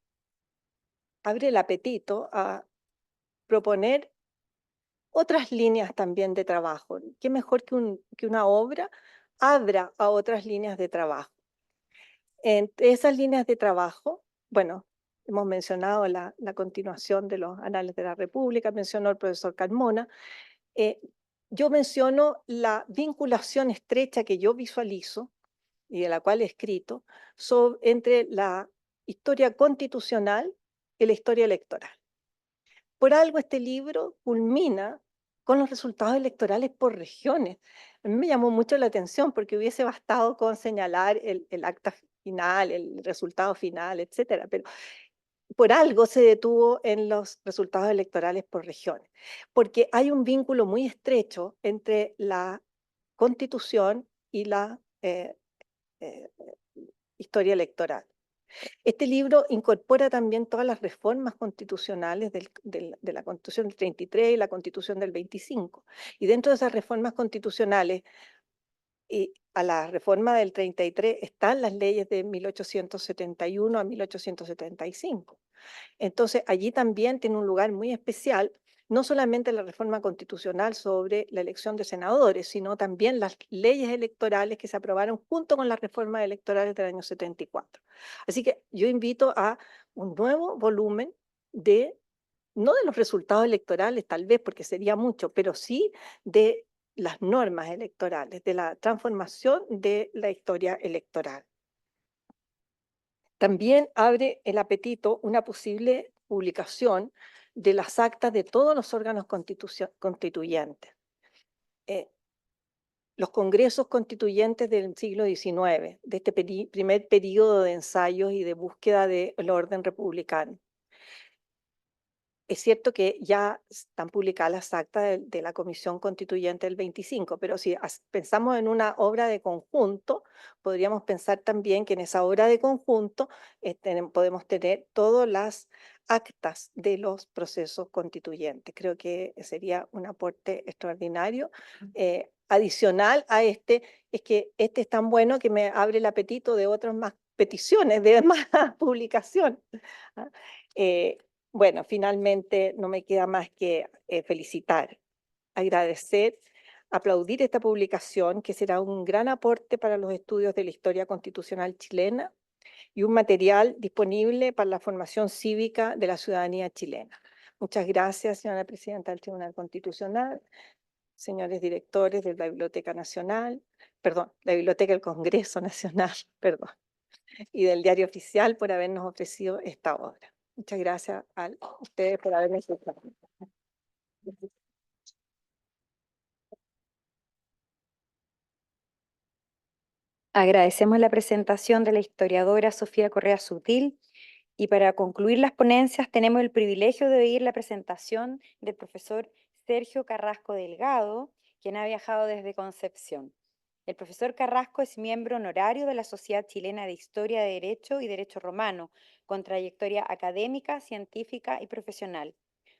abre el apetito a proponer otras líneas también de trabajo. Qué mejor que una obra abra a otras líneas de trabajo. Entre esas líneas de trabajo, bueno, hemos mencionado la continuación de los Anales de la República, mencionó el profesor Carmona. Yo menciono la vinculación estrecha que yo visualizo y de la cual he escrito entre la historia constitucional y la historia electoral. Por algo este libro culmina con los resultados electorales por regiones. A mí me llamó mucho la atención porque hubiese bastado con señalar el acta final, el resultado final, etcétera, pero por algo se detuvo en los resultados electorales por regiones, porque hay un vínculo muy estrecho entre la Constitución y la historia electoral. Este libro incorpora también todas las reformas constitucionales de la Constitución del 33 y la Constitución del 25. Y dentro de esas reformas constitucionales, y a la reforma del 33 están las leyes de 1871 a 1875. Entonces, allí también tiene un lugar muy especial, no solamente la reforma constitucional sobre la elección de senadores, sino también las leyes electorales que se aprobaron junto con las reformas electorales del año 74. Así que yo invito a un nuevo volumen no de los resultados electorales, tal vez, porque sería mucho, pero sí de las normas electorales, de la transformación de la historia electoral. También abre el apetito una posible publicación de las actas de todos los órganos constituyentes. Los congresos constituyentes del siglo XIX, de este primer periodo de ensayos y de búsqueda del orden republicano. Es cierto que ya están publicadas las actas de la Comisión Constituyente del 25, pero si pensamos en una obra de conjunto, podríamos pensar también que en esa obra de conjunto podemos tener todas las actas de los procesos constituyentes. Creo que sería un aporte extraordinario. Adicional a este, es que este es tan bueno que me abre el apetito de otras más peticiones, de más publicación. Bueno, finalmente no me queda más que felicitar, agradecer, aplaudir esta publicación que será un gran aporte para los estudios de la historia constitucional chilena y un material disponible para la formación cívica de la ciudadanía chilena. Muchas gracias, señora presidenta del Tribunal Constitucional, señores directores de la Biblioteca Nacional, perdón, la Biblioteca del Congreso Nacional, perdón, y del Diario Oficial por habernos ofrecido esta obra. Muchas gracias a ustedes por haberme escuchado. Agradecemos la presentación de la historiadora Sofía Correa Sutil y para concluir las ponencias tenemos el privilegio de oír la presentación del profesor Sergio Carrasco Delgado, quien ha viajado desde Concepción. El profesor Carrasco es miembro honorario de la Sociedad Chilena de Historia de Derecho y Derecho Romano, con trayectoria académica, científica y profesional.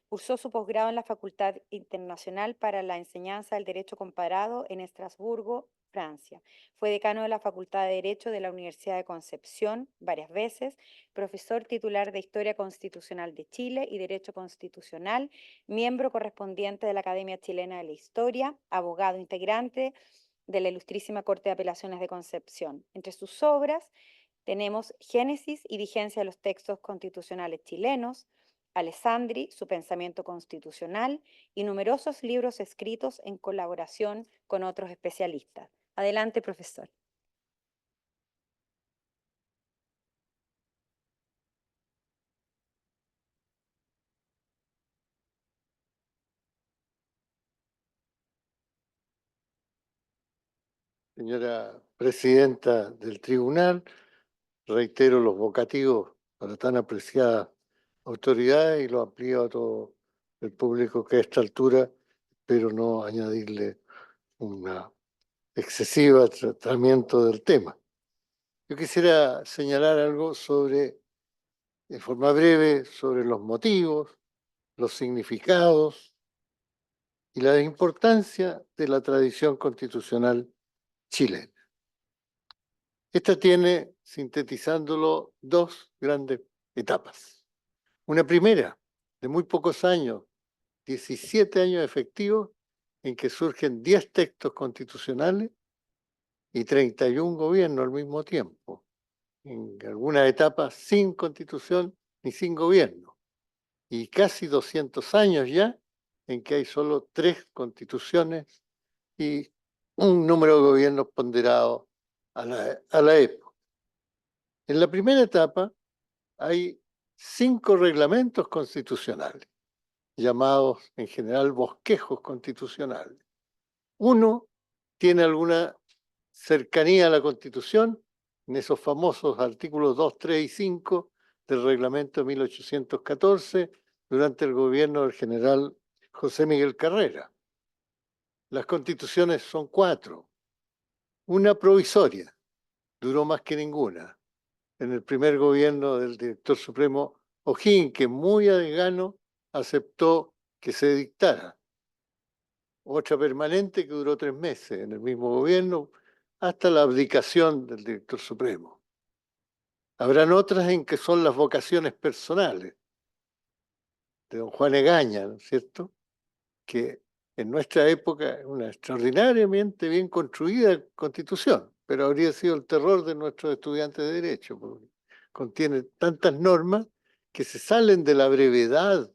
Cursó su posgrado en la Facultad Internacional para la Enseñanza del Derecho Comparado en Estrasburgo, Francia. Fue decano de la Facultad de Derecho de la Universidad de Concepción varias veces, profesor titular de Historia Constitucional de Chile y Derecho Constitucional, miembro correspondiente de la Academia Chilena de la Historia, abogado integrante de la Ilustrísima Corte de Apelaciones de Concepción. Entre sus obras tenemos Génesis y vigencia de los textos constitucionales chilenos, Alessandri, su pensamiento constitucional y numerosos libros escritos en colaboración con otros especialistas. Adelante, profesor. Señora presidenta del tribunal, reitero los vocativos para tan apreciada autoridad y lo amplío a todo el público que a esta altura espero no añadirle un excesivo tratamiento del tema. Yo quisiera señalar algo de forma breve, sobre los motivos, los significados y la importancia de la tradición constitucional chilena. Esta tiene, sintetizándolo, dos grandes etapas. Una primera, de muy pocos años, 17 años efectivos, en que surgen 10 textos constitucionales y 31 gobiernos al mismo tiempo. En algunas etapas sin constitución ni sin gobierno. Y casi 200 años ya en que hay solo 3 constituciones y un número de gobiernos ponderado a la época. En la primera etapa hay 5 reglamentos constitucionales, llamados en general bosquejos constitucionales. Uno tiene alguna cercanía a la Constitución, en esos famosos artículos 2, 3 y 5 del reglamento de 1814, durante el gobierno del general José Miguel Carrera. Las constituciones son 4. Una provisoria, duró más que ninguna, en el primer gobierno del director supremo O'Higgins, que muy a desgano aceptó que se dictara. Otra permanente que duró 3 meses en el mismo gobierno, hasta la abdicación del director supremo. Habrán otras en que son las vocaciones personales de don Juan Egaña, ¿no es cierto?, que en nuestra época es una extraordinariamente bien construida constitución, pero habría sido el terror de nuestros estudiantes de Derecho, porque contiene tantas normas que se salen de la brevedad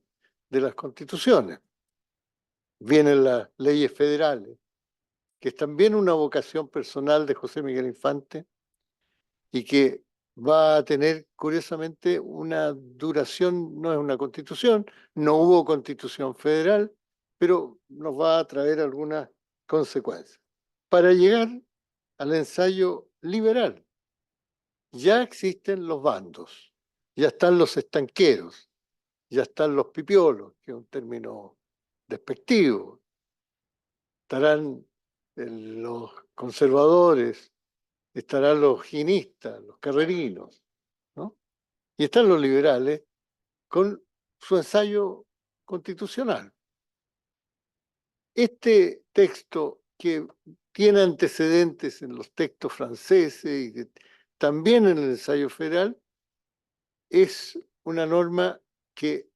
de las constituciones. Vienen las leyes federales, que es también una vocación personal de José Miguel Infante y que va a tener, curiosamente, una duración, no es una constitución, no hubo constitución federal, pero nos va a traer algunas consecuencias. Para llegar al ensayo liberal, ya existen los bandos, ya están los estanqueros, ya están los pipiolos, que es un término despectivo, estarán los conservadores, estarán los ginistas, los carrerinos, ¿no? Y están los liberales con su ensayo constitucional. Este texto, que tiene antecedentes en los textos franceses y también en el ensayo federal, es una norma que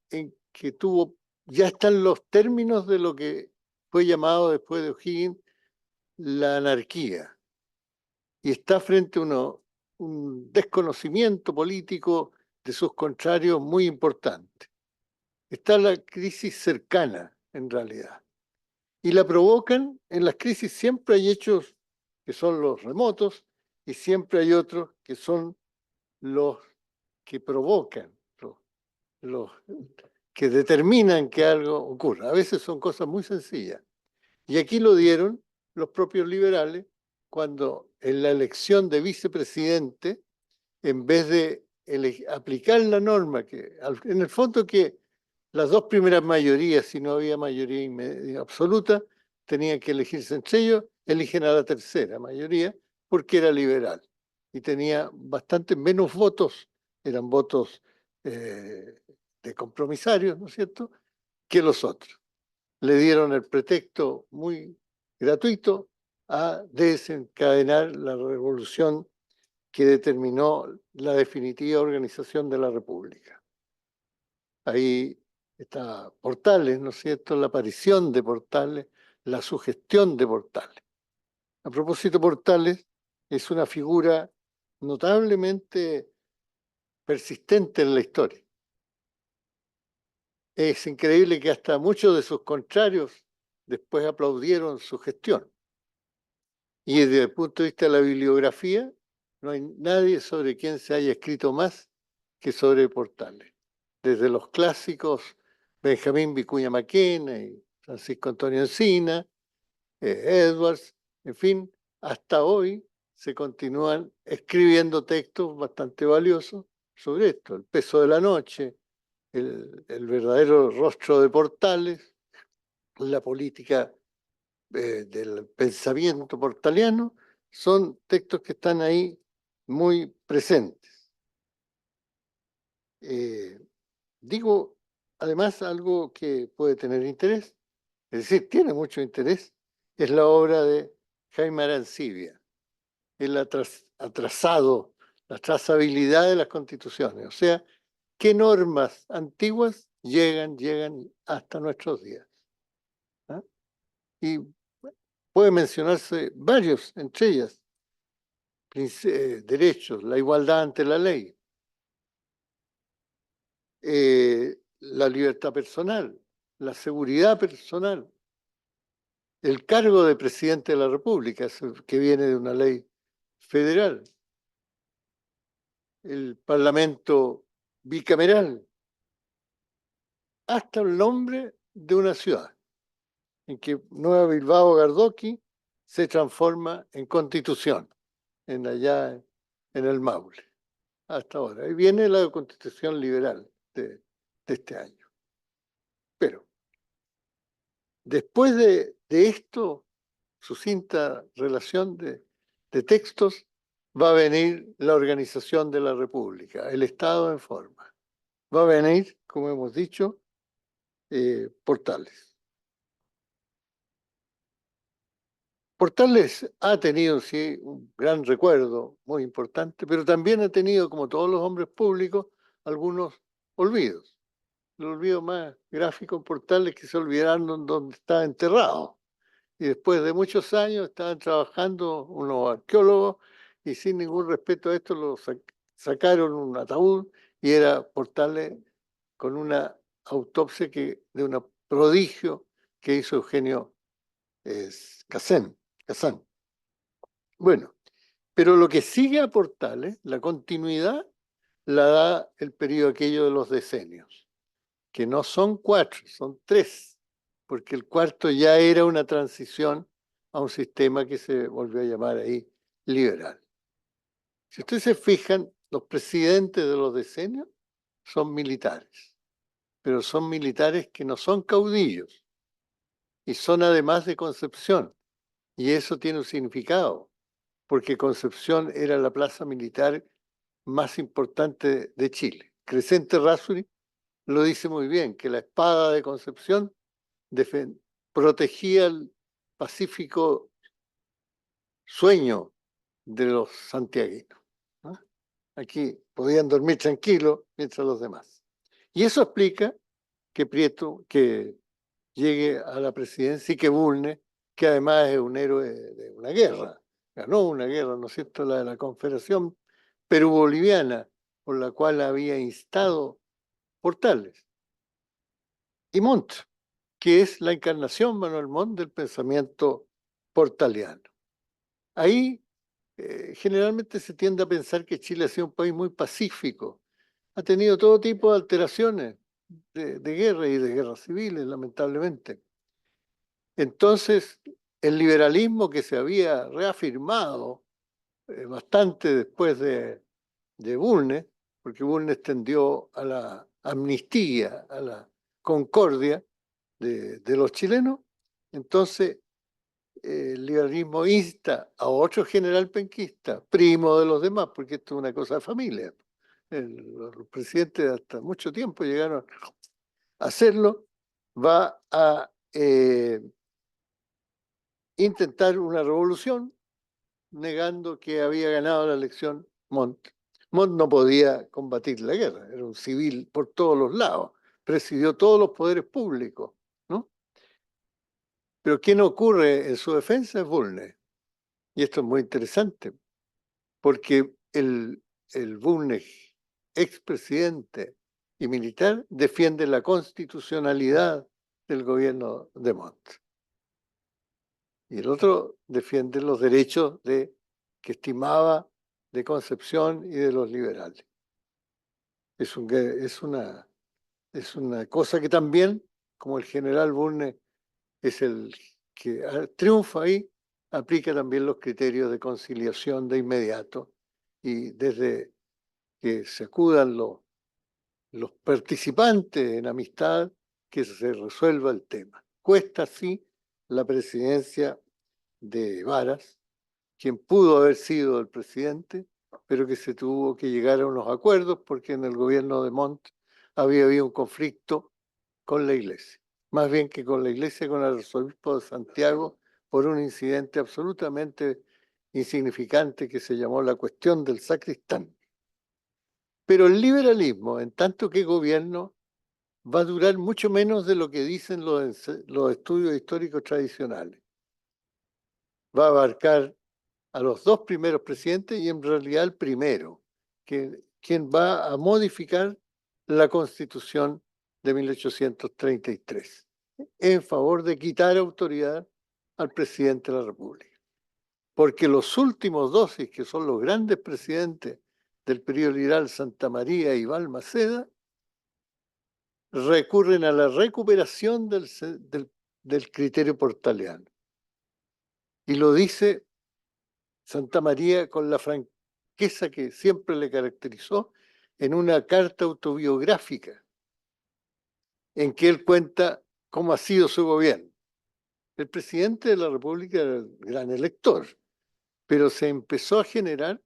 tuvo, ya están los términos de lo que fue llamado después de O'Higgins la anarquía, y está frente a un desconocimiento político de sus contrarios muy importante. Está la crisis cercana, en realidad, y la provocan. En las crisis siempre hay hechos que son los remotos y siempre hay otros que son los que provocan, los que determinan que algo ocurra. A veces son cosas muy sencillas. Y aquí lo dieron los propios liberales cuando en la elección de vicepresidente, en vez de aplicar la norma, que en el fondo que las dos primeras mayorías, si no había mayoría absoluta, tenían que elegirse entre ellos, eligen a la tercera mayoría porque era liberal y tenía bastante menos votos, eran votos de compromisarios, ¿no es cierto?, que los otros. Le dieron el pretexto muy gratuito a desencadenar la revolución que determinó la definitiva organización de la República. Ahí está Portales, ¿no es cierto?, la aparición de Portales, la sugestión de Portales. A propósito, Portales es una figura notablemente persistente en la historia. Es increíble que hasta muchos de sus contrarios después aplaudieron su gestión. Y desde el punto de vista de la bibliografía, no hay nadie sobre quien se haya escrito más que sobre Portales. Desde los clásicos, Benjamín Vicuña Maquena y Francisco Antonio Encina, Edwards, en fin, hasta hoy se continúan escribiendo textos bastante valiosos sobre esto: El peso de la noche, el verdadero rostro de Portales, la política del pensamiento portaliano. Son textos que están ahí muy presentes. Digo, además, algo que puede tener interés, es decir, tiene mucho interés, es la obra de Jaime Arancibia, el atrasado, la trazabilidad de las constituciones, o sea, qué normas antiguas llegan hasta nuestros días. ¿Ah? Y puede mencionarse varios, entre ellas, derechos, la igualdad ante la ley, la libertad personal, la seguridad personal, el cargo de presidente de la República, que viene de una ley federal, el parlamento bicameral, hasta el nombre de una ciudad, en que Nueva Bilbao Gardoqui se transforma en Constitución, allá en el Maule, hasta ahora. Ahí viene la Constitución liberal de este año. Pero después de esto, sucinta relación de textos, va a venir la organización de la República, el Estado en forma. Va a venir, como hemos dicho, Portales. Portales ha tenido, sí, un gran recuerdo muy importante, pero también ha tenido, como todos los hombres públicos, algunos olvidos. El olvido más gráfico en Portales, que se olvidaron dónde está enterrado. Y después de muchos años estaban trabajando unos arqueólogos y sin ningún respeto a esto lo sacaron un ataúd y era Portales con una autopsia de un prodigio que hizo Eugenio Casén. Kazán. Bueno, pero lo que sigue a Portales, la continuidad, la da el periodo aquello de los decenios, que no son 4, son 3, porque el cuarto ya era una transición a un sistema que se volvió a llamar ahí liberal. Si ustedes se fijan, los presidentes de los decenios son militares, pero son militares que no son caudillos y son además de Concepción, y eso tiene un significado, porque Concepción era la plaza militar más importante de Chile. Crescente Razzuri lo dice muy bien, que la espada de Concepción protegía el pacífico sueño de los santiaguinos, ¿no? Aquí podían dormir tranquilos mientras los demás. Y eso explica que Prieto, que llegue a la presidencia y que Bulnes, que además es un héroe de una guerra, ganó una guerra, ¿no es cierto?, la de la Confederación Perú-Boliviana, por la cual había instado Portales. Y Montt, que es la encarnación, Manuel Montt, del pensamiento portaliano. Ahí generalmente se tiende a pensar que Chile ha sido un país muy pacífico, ha tenido todo tipo de alteraciones de guerra y de guerras civiles, lamentablemente. Entonces, el liberalismo que se había reafirmado bastante después de Bulnes, porque Bulnes tendió a la amnistía, a la concordia de los chilenos, entonces el liberalismo insta a otro general penquista, primo de los demás, porque esto es una cosa de familia. Los presidentes hasta mucho tiempo llegaron a hacerlo, va a intentar una revolución, negando que había ganado la elección Montt. Montt no podía combatir la guerra, era un civil por todos los lados, presidió todos los poderes públicos, ¿no? Pero ¿quién ocurre en su defensa? Es Bulnes. Y esto es muy interesante, porque el Bulnes, expresidente y militar, defiende la constitucionalidad del gobierno de Montt. Y el otro defiende los derechos que estimaba de Concepción y de los liberales. Es una cosa que también, como el general Bulnes es el que triunfa ahí, aplica también los criterios de conciliación de inmediato y desde que se acudan los participantes en amistad, que se resuelva el tema. Cuesta así la presidencia de Varas, quien pudo haber sido el presidente, pero que se tuvo que llegar a unos acuerdos porque en el gobierno de Montt había habido un conflicto con la iglesia, más bien que con la iglesia, con el arzobispo de Santiago, por un incidente absolutamente insignificante que se llamó la cuestión del sacristán. Pero el liberalismo, en tanto que gobierno, va a durar mucho menos de lo que dicen los estudios históricos tradicionales. Va a abarcar a los 2 primeros presidentes y en realidad el primero, quien va a modificar la Constitución de 1833 en favor de quitar autoridad al presidente de la República. Porque los últimos 12, que son los grandes presidentes del periodo liberal, Santa María y Balmaceda, recurren a la recuperación del criterio portaliano. Y lo dice Santa María con la franqueza que siempre le caracterizó en una carta autobiográfica en que él cuenta cómo ha sido su gobierno. El presidente de la República era el gran elector, pero se empezó a generar,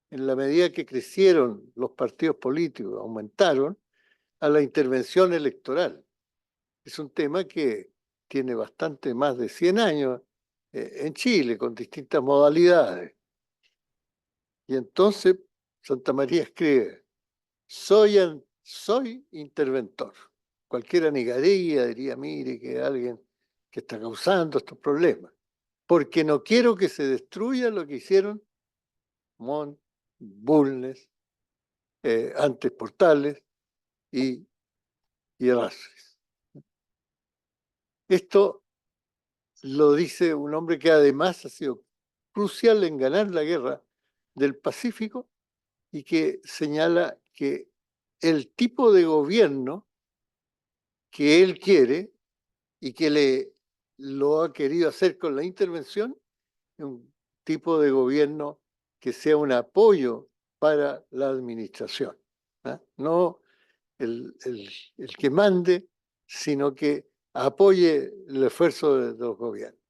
en la medida que crecieron los partidos políticos, aumentaron, a la intervención electoral. Es un tema que tiene bastante más de 100 años en Chile, con distintas modalidades. Y entonces Santa María escribe, soy interventor. Cualquiera negaría, diría, mire, que alguien que está causando estos problemas, porque no quiero que se destruya lo que hicieron Montt, Bulnes, antes Portales y Errázuriz. Esto lo dice un hombre que además ha sido crucial en ganar la guerra del Pacífico y que señala que el tipo de gobierno que él quiere y que lo ha querido hacer con la intervención, es un tipo de gobierno que sea un apoyo para la administración, ¿ah? No el que mande, sino que apoye el esfuerzo de los gobiernos.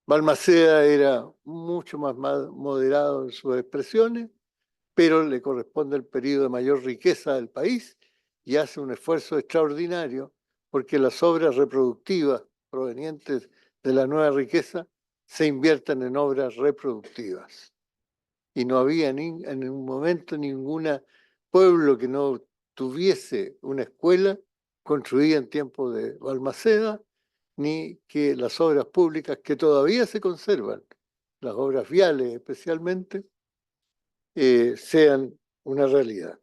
Balmaceda era mucho más moderado en sus expresiones, pero le corresponde el periodo de mayor riqueza del país y hace un esfuerzo extraordinario porque las obras reproductivas provenientes de la nueva riqueza se invierten en obras reproductivas. Y no había en un momento ningún pueblo que no tuviese una escuela construida en tiempos de Balmaceda, ni que las obras públicas que todavía se conservan, las obras viales especialmente, sean una realidad.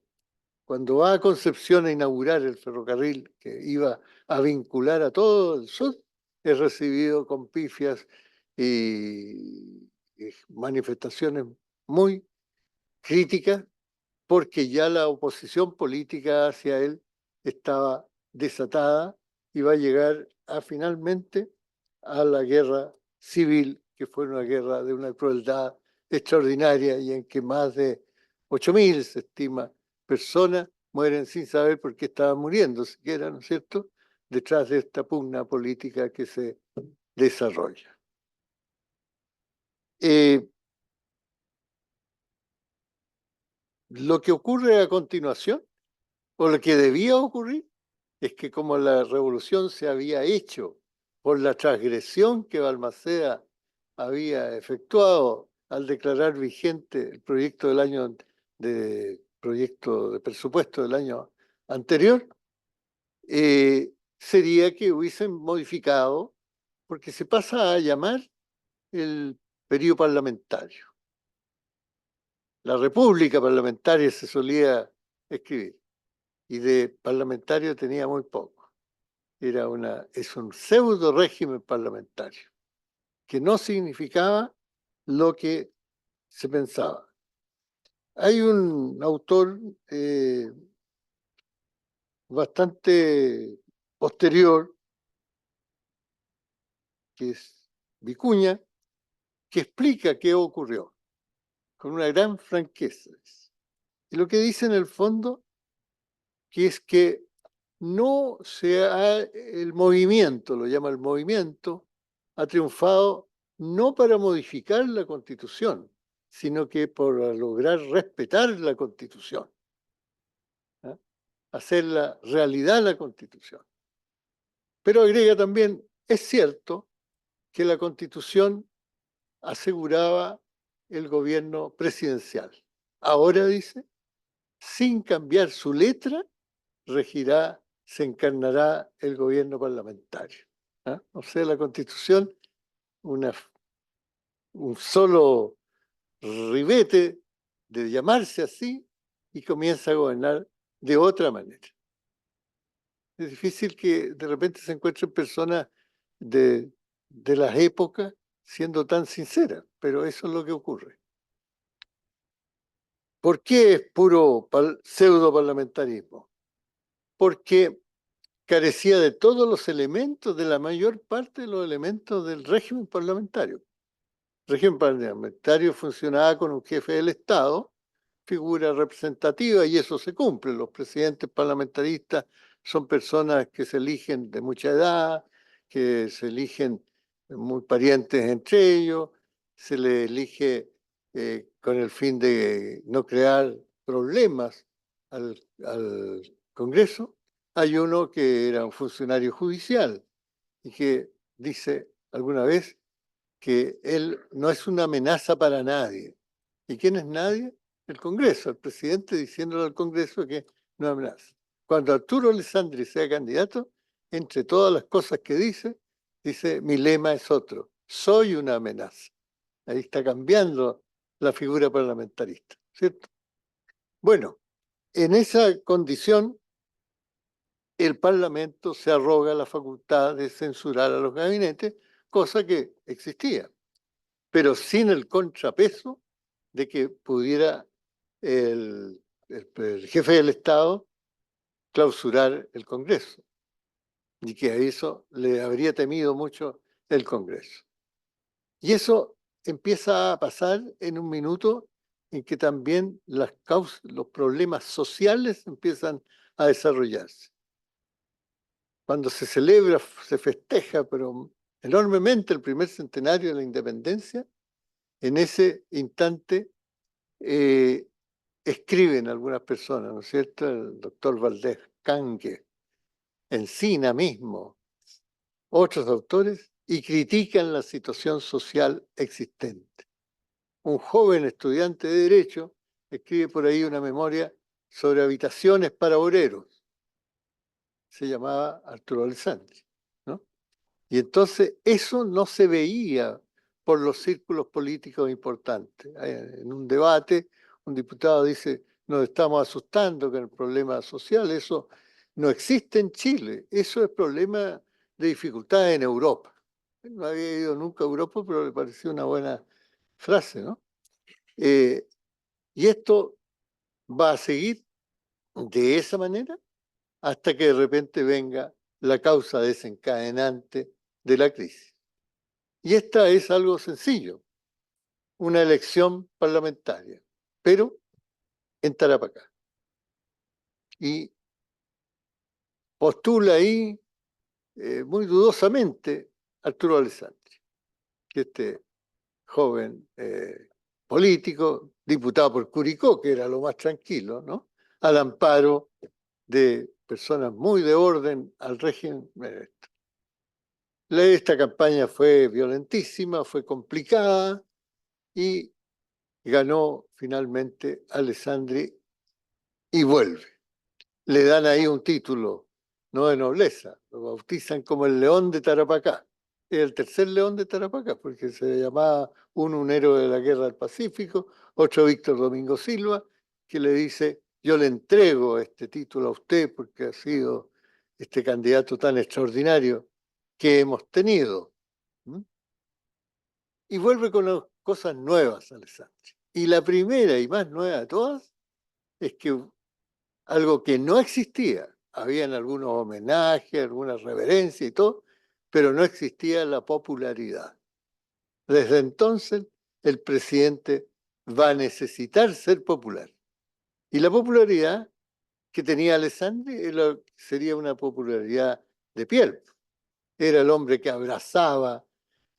Cuando va a Concepción a inaugurar el ferrocarril que iba a vincular a todo el sur, es recibido con pifias y manifestaciones muy críticas porque ya la oposición política hacia él estaba desatada y va a llegar finalmente a la guerra civil, que fue una guerra de una crueldad extraordinaria y en que más de 8.000, se estima, personas mueren sin saber por qué estaban muriendo, siquiera, ¿no es cierto?, detrás de esta pugna política que se desarrolla. Lo que ocurre a continuación, o lo que debía ocurrir, es que como la revolución se había hecho por la transgresión que Balmaceda había efectuado al declarar vigente el proyecto proyecto de presupuesto del año anterior, sería que hubiesen modificado, porque se pasa a llamar el periodo parlamentario. La república parlamentaria se solía escribir y de parlamentario tenía muy poco. Es un pseudo régimen parlamentario que no significaba lo que se pensaba. Hay un autor bastante posterior, que es Vicuña, que explica qué ocurrió con una gran franqueza. Y lo que dice en el fondo que es que no el movimiento, lo llama el movimiento, ha triunfado no para modificar la Constitución, sino que por lograr respetar la Constitución, ¿eh? Hacer la realidad la Constitución. Pero agrega también, es cierto que la Constitución aseguraba el gobierno presidencial. Ahora dice, sin cambiar su letra, se encarnará el gobierno parlamentario. ¿Ah? O sea, la Constitución, un solo ribete de llamarse así y comienza a gobernar de otra manera. Es difícil que de repente se encuentren personas de las épocas siendo tan sinceras, pero eso es lo que ocurre. ¿Por qué es puro pseudo parlamentarismo? Porque carecía de todos los elementos, de la mayor parte de los elementos del régimen parlamentario. El régimen parlamentario funcionaba con un jefe del Estado, figura representativa, y eso se cumple. Los presidentes parlamentaristas son personas que se eligen de mucha edad, que se eligen muy parientes entre ellos, se les elige con el fin de no crear problemas al Congreso. Hay uno que era un funcionario judicial y que dice alguna vez que él no es una amenaza para nadie. ¿Y quién es nadie? El Congreso, el presidente diciéndole al Congreso que no es amenaza. Cuando Arturo Alessandri sea candidato, entre todas las cosas que dice, mi lema es otro, soy una amenaza. Ahí está cambiando la figura parlamentarista, ¿cierto? Bueno, en esa condición, el Parlamento se arroga la facultad de censurar a los gabinetes cosa que existía, pero sin el contrapeso de que pudiera el jefe del Estado clausurar el Congreso, y que a eso le habría temido mucho el Congreso. Y eso empieza a pasar en un minuto en que también los problemas sociales empiezan a desarrollarse. Cuando se celebra, se festeja, pero enormemente el primer centenario de la independencia, en ese instante escriben algunas personas, ¿no es cierto? El doctor Valdés Canque, Encina mismo, otros autores, y critican la situación social existente. Un joven estudiante de Derecho escribe por ahí una memoria sobre habitaciones para obreros. Se llamaba Arturo Alessandri, ¿no? Y entonces eso no se veía por los círculos políticos importantes. En un debate, un diputado dice, nos estamos asustando con el problema social, eso no existe en Chile, eso es problema de dificultades en Europa. No había ido nunca a Europa, pero le pareció una buena frase, ¿no? Y esto va a seguir de esa manera hasta que de repente venga la causa desencadenante de la crisis. Y esta es algo sencillo, una elección parlamentaria, pero en Tarapacá. Y postula ahí muy dudosamente Arturo Alessandri, que este joven político, diputado por Curicó, que era lo más tranquilo, ¿no? Al amparo de personas muy de orden al régimen. Esta campaña fue violentísima, fue complicada y ganó finalmente Alessandri y vuelve. Le dan ahí un título, no de nobleza, lo bautizan como el León de Tarapacá. Es el tercer León de Tarapacá, porque se llamaba uno un héroe de la Guerra del Pacífico, otro Víctor Domingo Silva, que le dice, yo le entrego este título a usted porque ha sido este candidato tan extraordinario que hemos tenido. Y vuelve con cosas nuevas, Alessandri. Y la primera y más nueva de todas es que algo que no existía, habían algunos homenajes, algunas reverencias y todo, pero no existía la popularidad. Desde entonces, el presidente va a necesitar ser popular. Y la popularidad que tenía Alessandri sería una popularidad de piel. Era el hombre que abrazaba,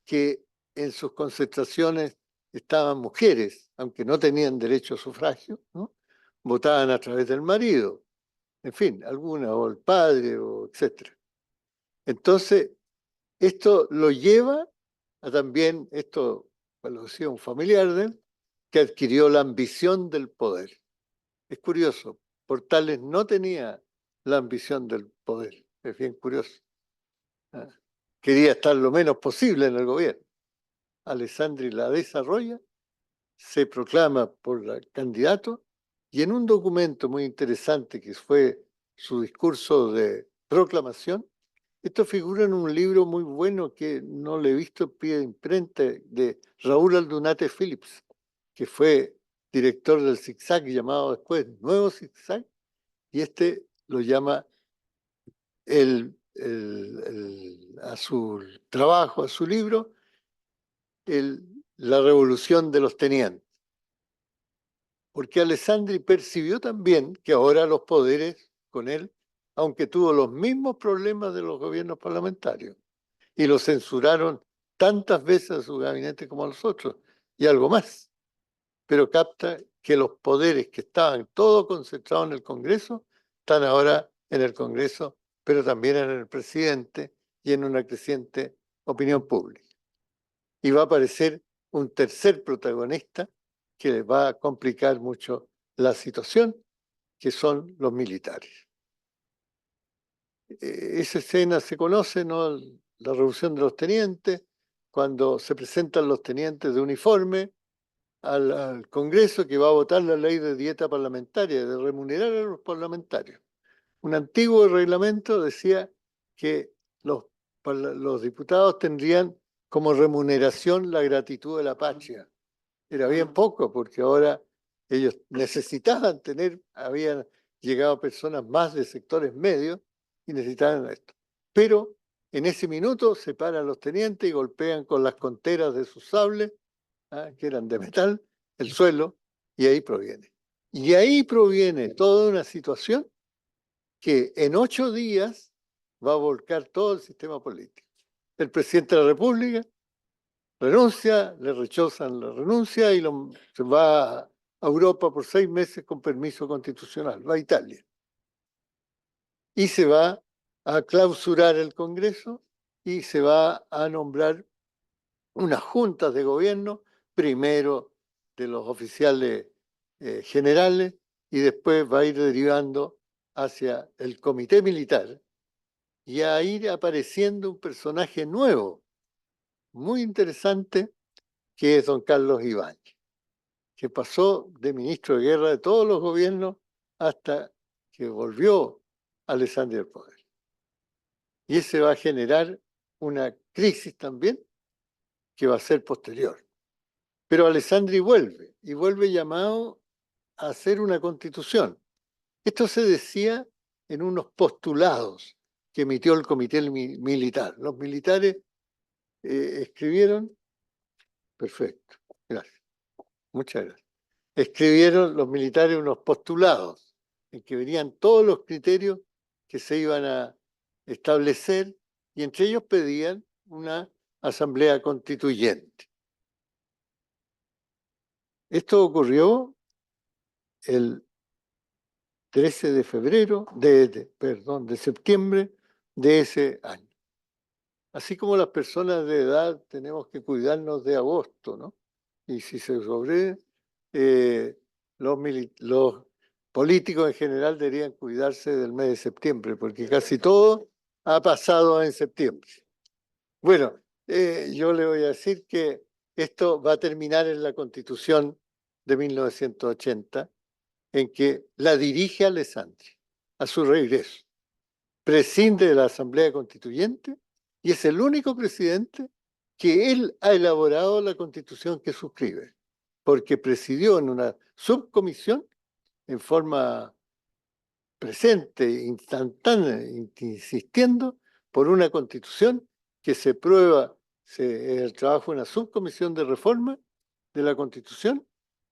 que en sus concentraciones estaban mujeres, aunque no tenían derecho a sufragio, ¿no? Votaban a través del marido, en fin, alguna, o el padre, o etcétera. Entonces, esto lo lleva a también, esto lo decía un familiar de él, que adquirió la ambición del poder. Es curioso, Portales no tenía la ambición del poder, es bien curioso. Quería estar lo menos posible en el gobierno. Alessandri la desarrolla, se proclama por candidato y en un documento muy interesante que fue su discurso de proclamación, esto figura en un libro muy bueno que no le he visto en pie de imprenta de Raúl Aldunate Phillips, que fue director del ZigZag, llamado después Nuevo ZigZag, y este lo llama a su trabajo, a su libro, la revolución de los tenientes. Porque Alessandri percibió también que ahora los poderes con él, aunque tuvo los mismos problemas de los gobiernos parlamentarios, y lo censuraron tantas veces a su gabinete como a los otros, y algo más, pero capta que los poderes que estaban todos concentrados en el Congreso, están ahora en el Congreso, pero también en el presidente y en una creciente opinión pública. Y va a aparecer un tercer protagonista que les va a complicar mucho la situación, que son los militares. Esa escena se conoce, ¿no? La revolución de los tenientes, cuando se presentan los tenientes de uniforme al Congreso que va a votar la ley de dieta parlamentaria, de remunerar a los parlamentarios. Un antiguo reglamento decía que los diputados tendrían como remuneración la gratitud de la patria. Era bien poco, porque ahora ellos necesitaban tener, habían llegado personas más de sectores medios y necesitaban esto. Pero en ese minuto se paran los tenientes y golpean con las conteras de sus sables, que eran de metal, el suelo, y ahí proviene. Y ahí proviene toda una situación que en 8 días va a volcar todo el sistema político. El presidente de la República renuncia, le rechazan la renuncia y se va a Europa por 6 meses con permiso constitucional, va a Italia. Y se va a clausurar el Congreso y se va a nombrar unas juntas de gobierno, primero de los oficiales generales y después va a ir derivando hacia el comité militar y a ir apareciendo un personaje nuevo, muy interesante, que es don Carlos Ibáñez, que pasó de ministro de guerra de todos los gobiernos hasta que volvió Alessandri al poder. Y ese va a generar una crisis también que va a ser posterior. Pero Alessandri vuelve, y vuelve llamado a hacer una constitución. Esto se decía en unos postulados que emitió el comité militar. Los militares escribieron, perfecto, gracias, muchas gracias. Escribieron los militares unos postulados en que venían todos los criterios que se iban a establecer y entre ellos pedían una asamblea constituyente. Esto ocurrió el 13 de febrero, de septiembre de ese año. Así como las personas de edad tenemos que cuidarnos de agosto, ¿no? Y si se los políticos en general deberían cuidarse del mes de septiembre, porque casi todo ha pasado en septiembre. Bueno, yo le voy a decir que esto va a terminar en la Constitución de 1980, en que la dirige Alessandri a su regreso. Prescinde de la Asamblea Constituyente y es el único presidente que él ha elaborado la Constitución que suscribe, porque presidió en una subcomisión en forma presente, instantánea, insistiendo por una Constitución que se prueba el trabajo de una subcomisión de reforma de la Constitución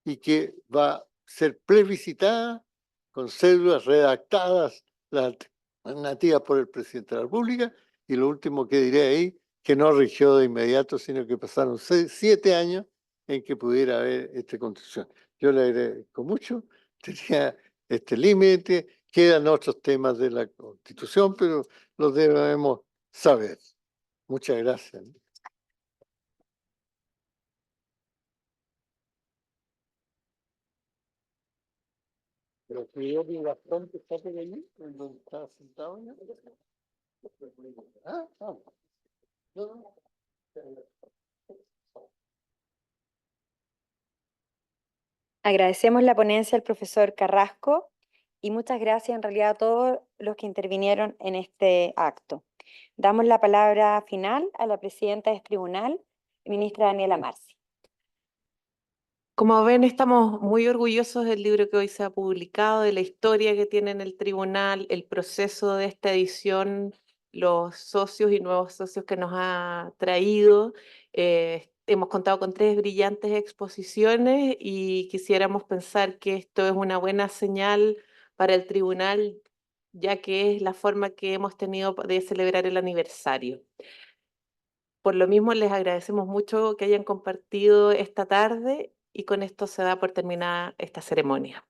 y que va a ser plebiscitada con cédulas redactadas, las alternativas por el presidente de la República, y lo último que diré ahí, que no rigió de inmediato, sino que pasaron 7 años en que pudiera haber esta Constitución. Yo le agradezco mucho, tenía este límite, quedan otros temas de la Constitución, pero los debemos saber. Muchas gracias. Pero escribió mi bastón que está por ahí, donde estaba sentado. Vamos. No. Agradecemos la ponencia al profesor Carrasco y muchas gracias en realidad a todos los que intervinieron en este acto. Damos la palabra final a la presidenta del tribunal, ministra Daniela Marci. Como ven, estamos muy orgullosos del libro que hoy se ha publicado, de la historia que tiene en el tribunal, el proceso de esta edición, los socios y nuevos socios que nos ha traído. Hemos contado con 3 brillantes exposiciones y quisiéramos pensar que esto es una buena señal para el tribunal, ya que es la forma que hemos tenido de celebrar el aniversario. Por lo mismo, les agradecemos mucho que hayan compartido esta tarde y con esto se da por terminada esta ceremonia.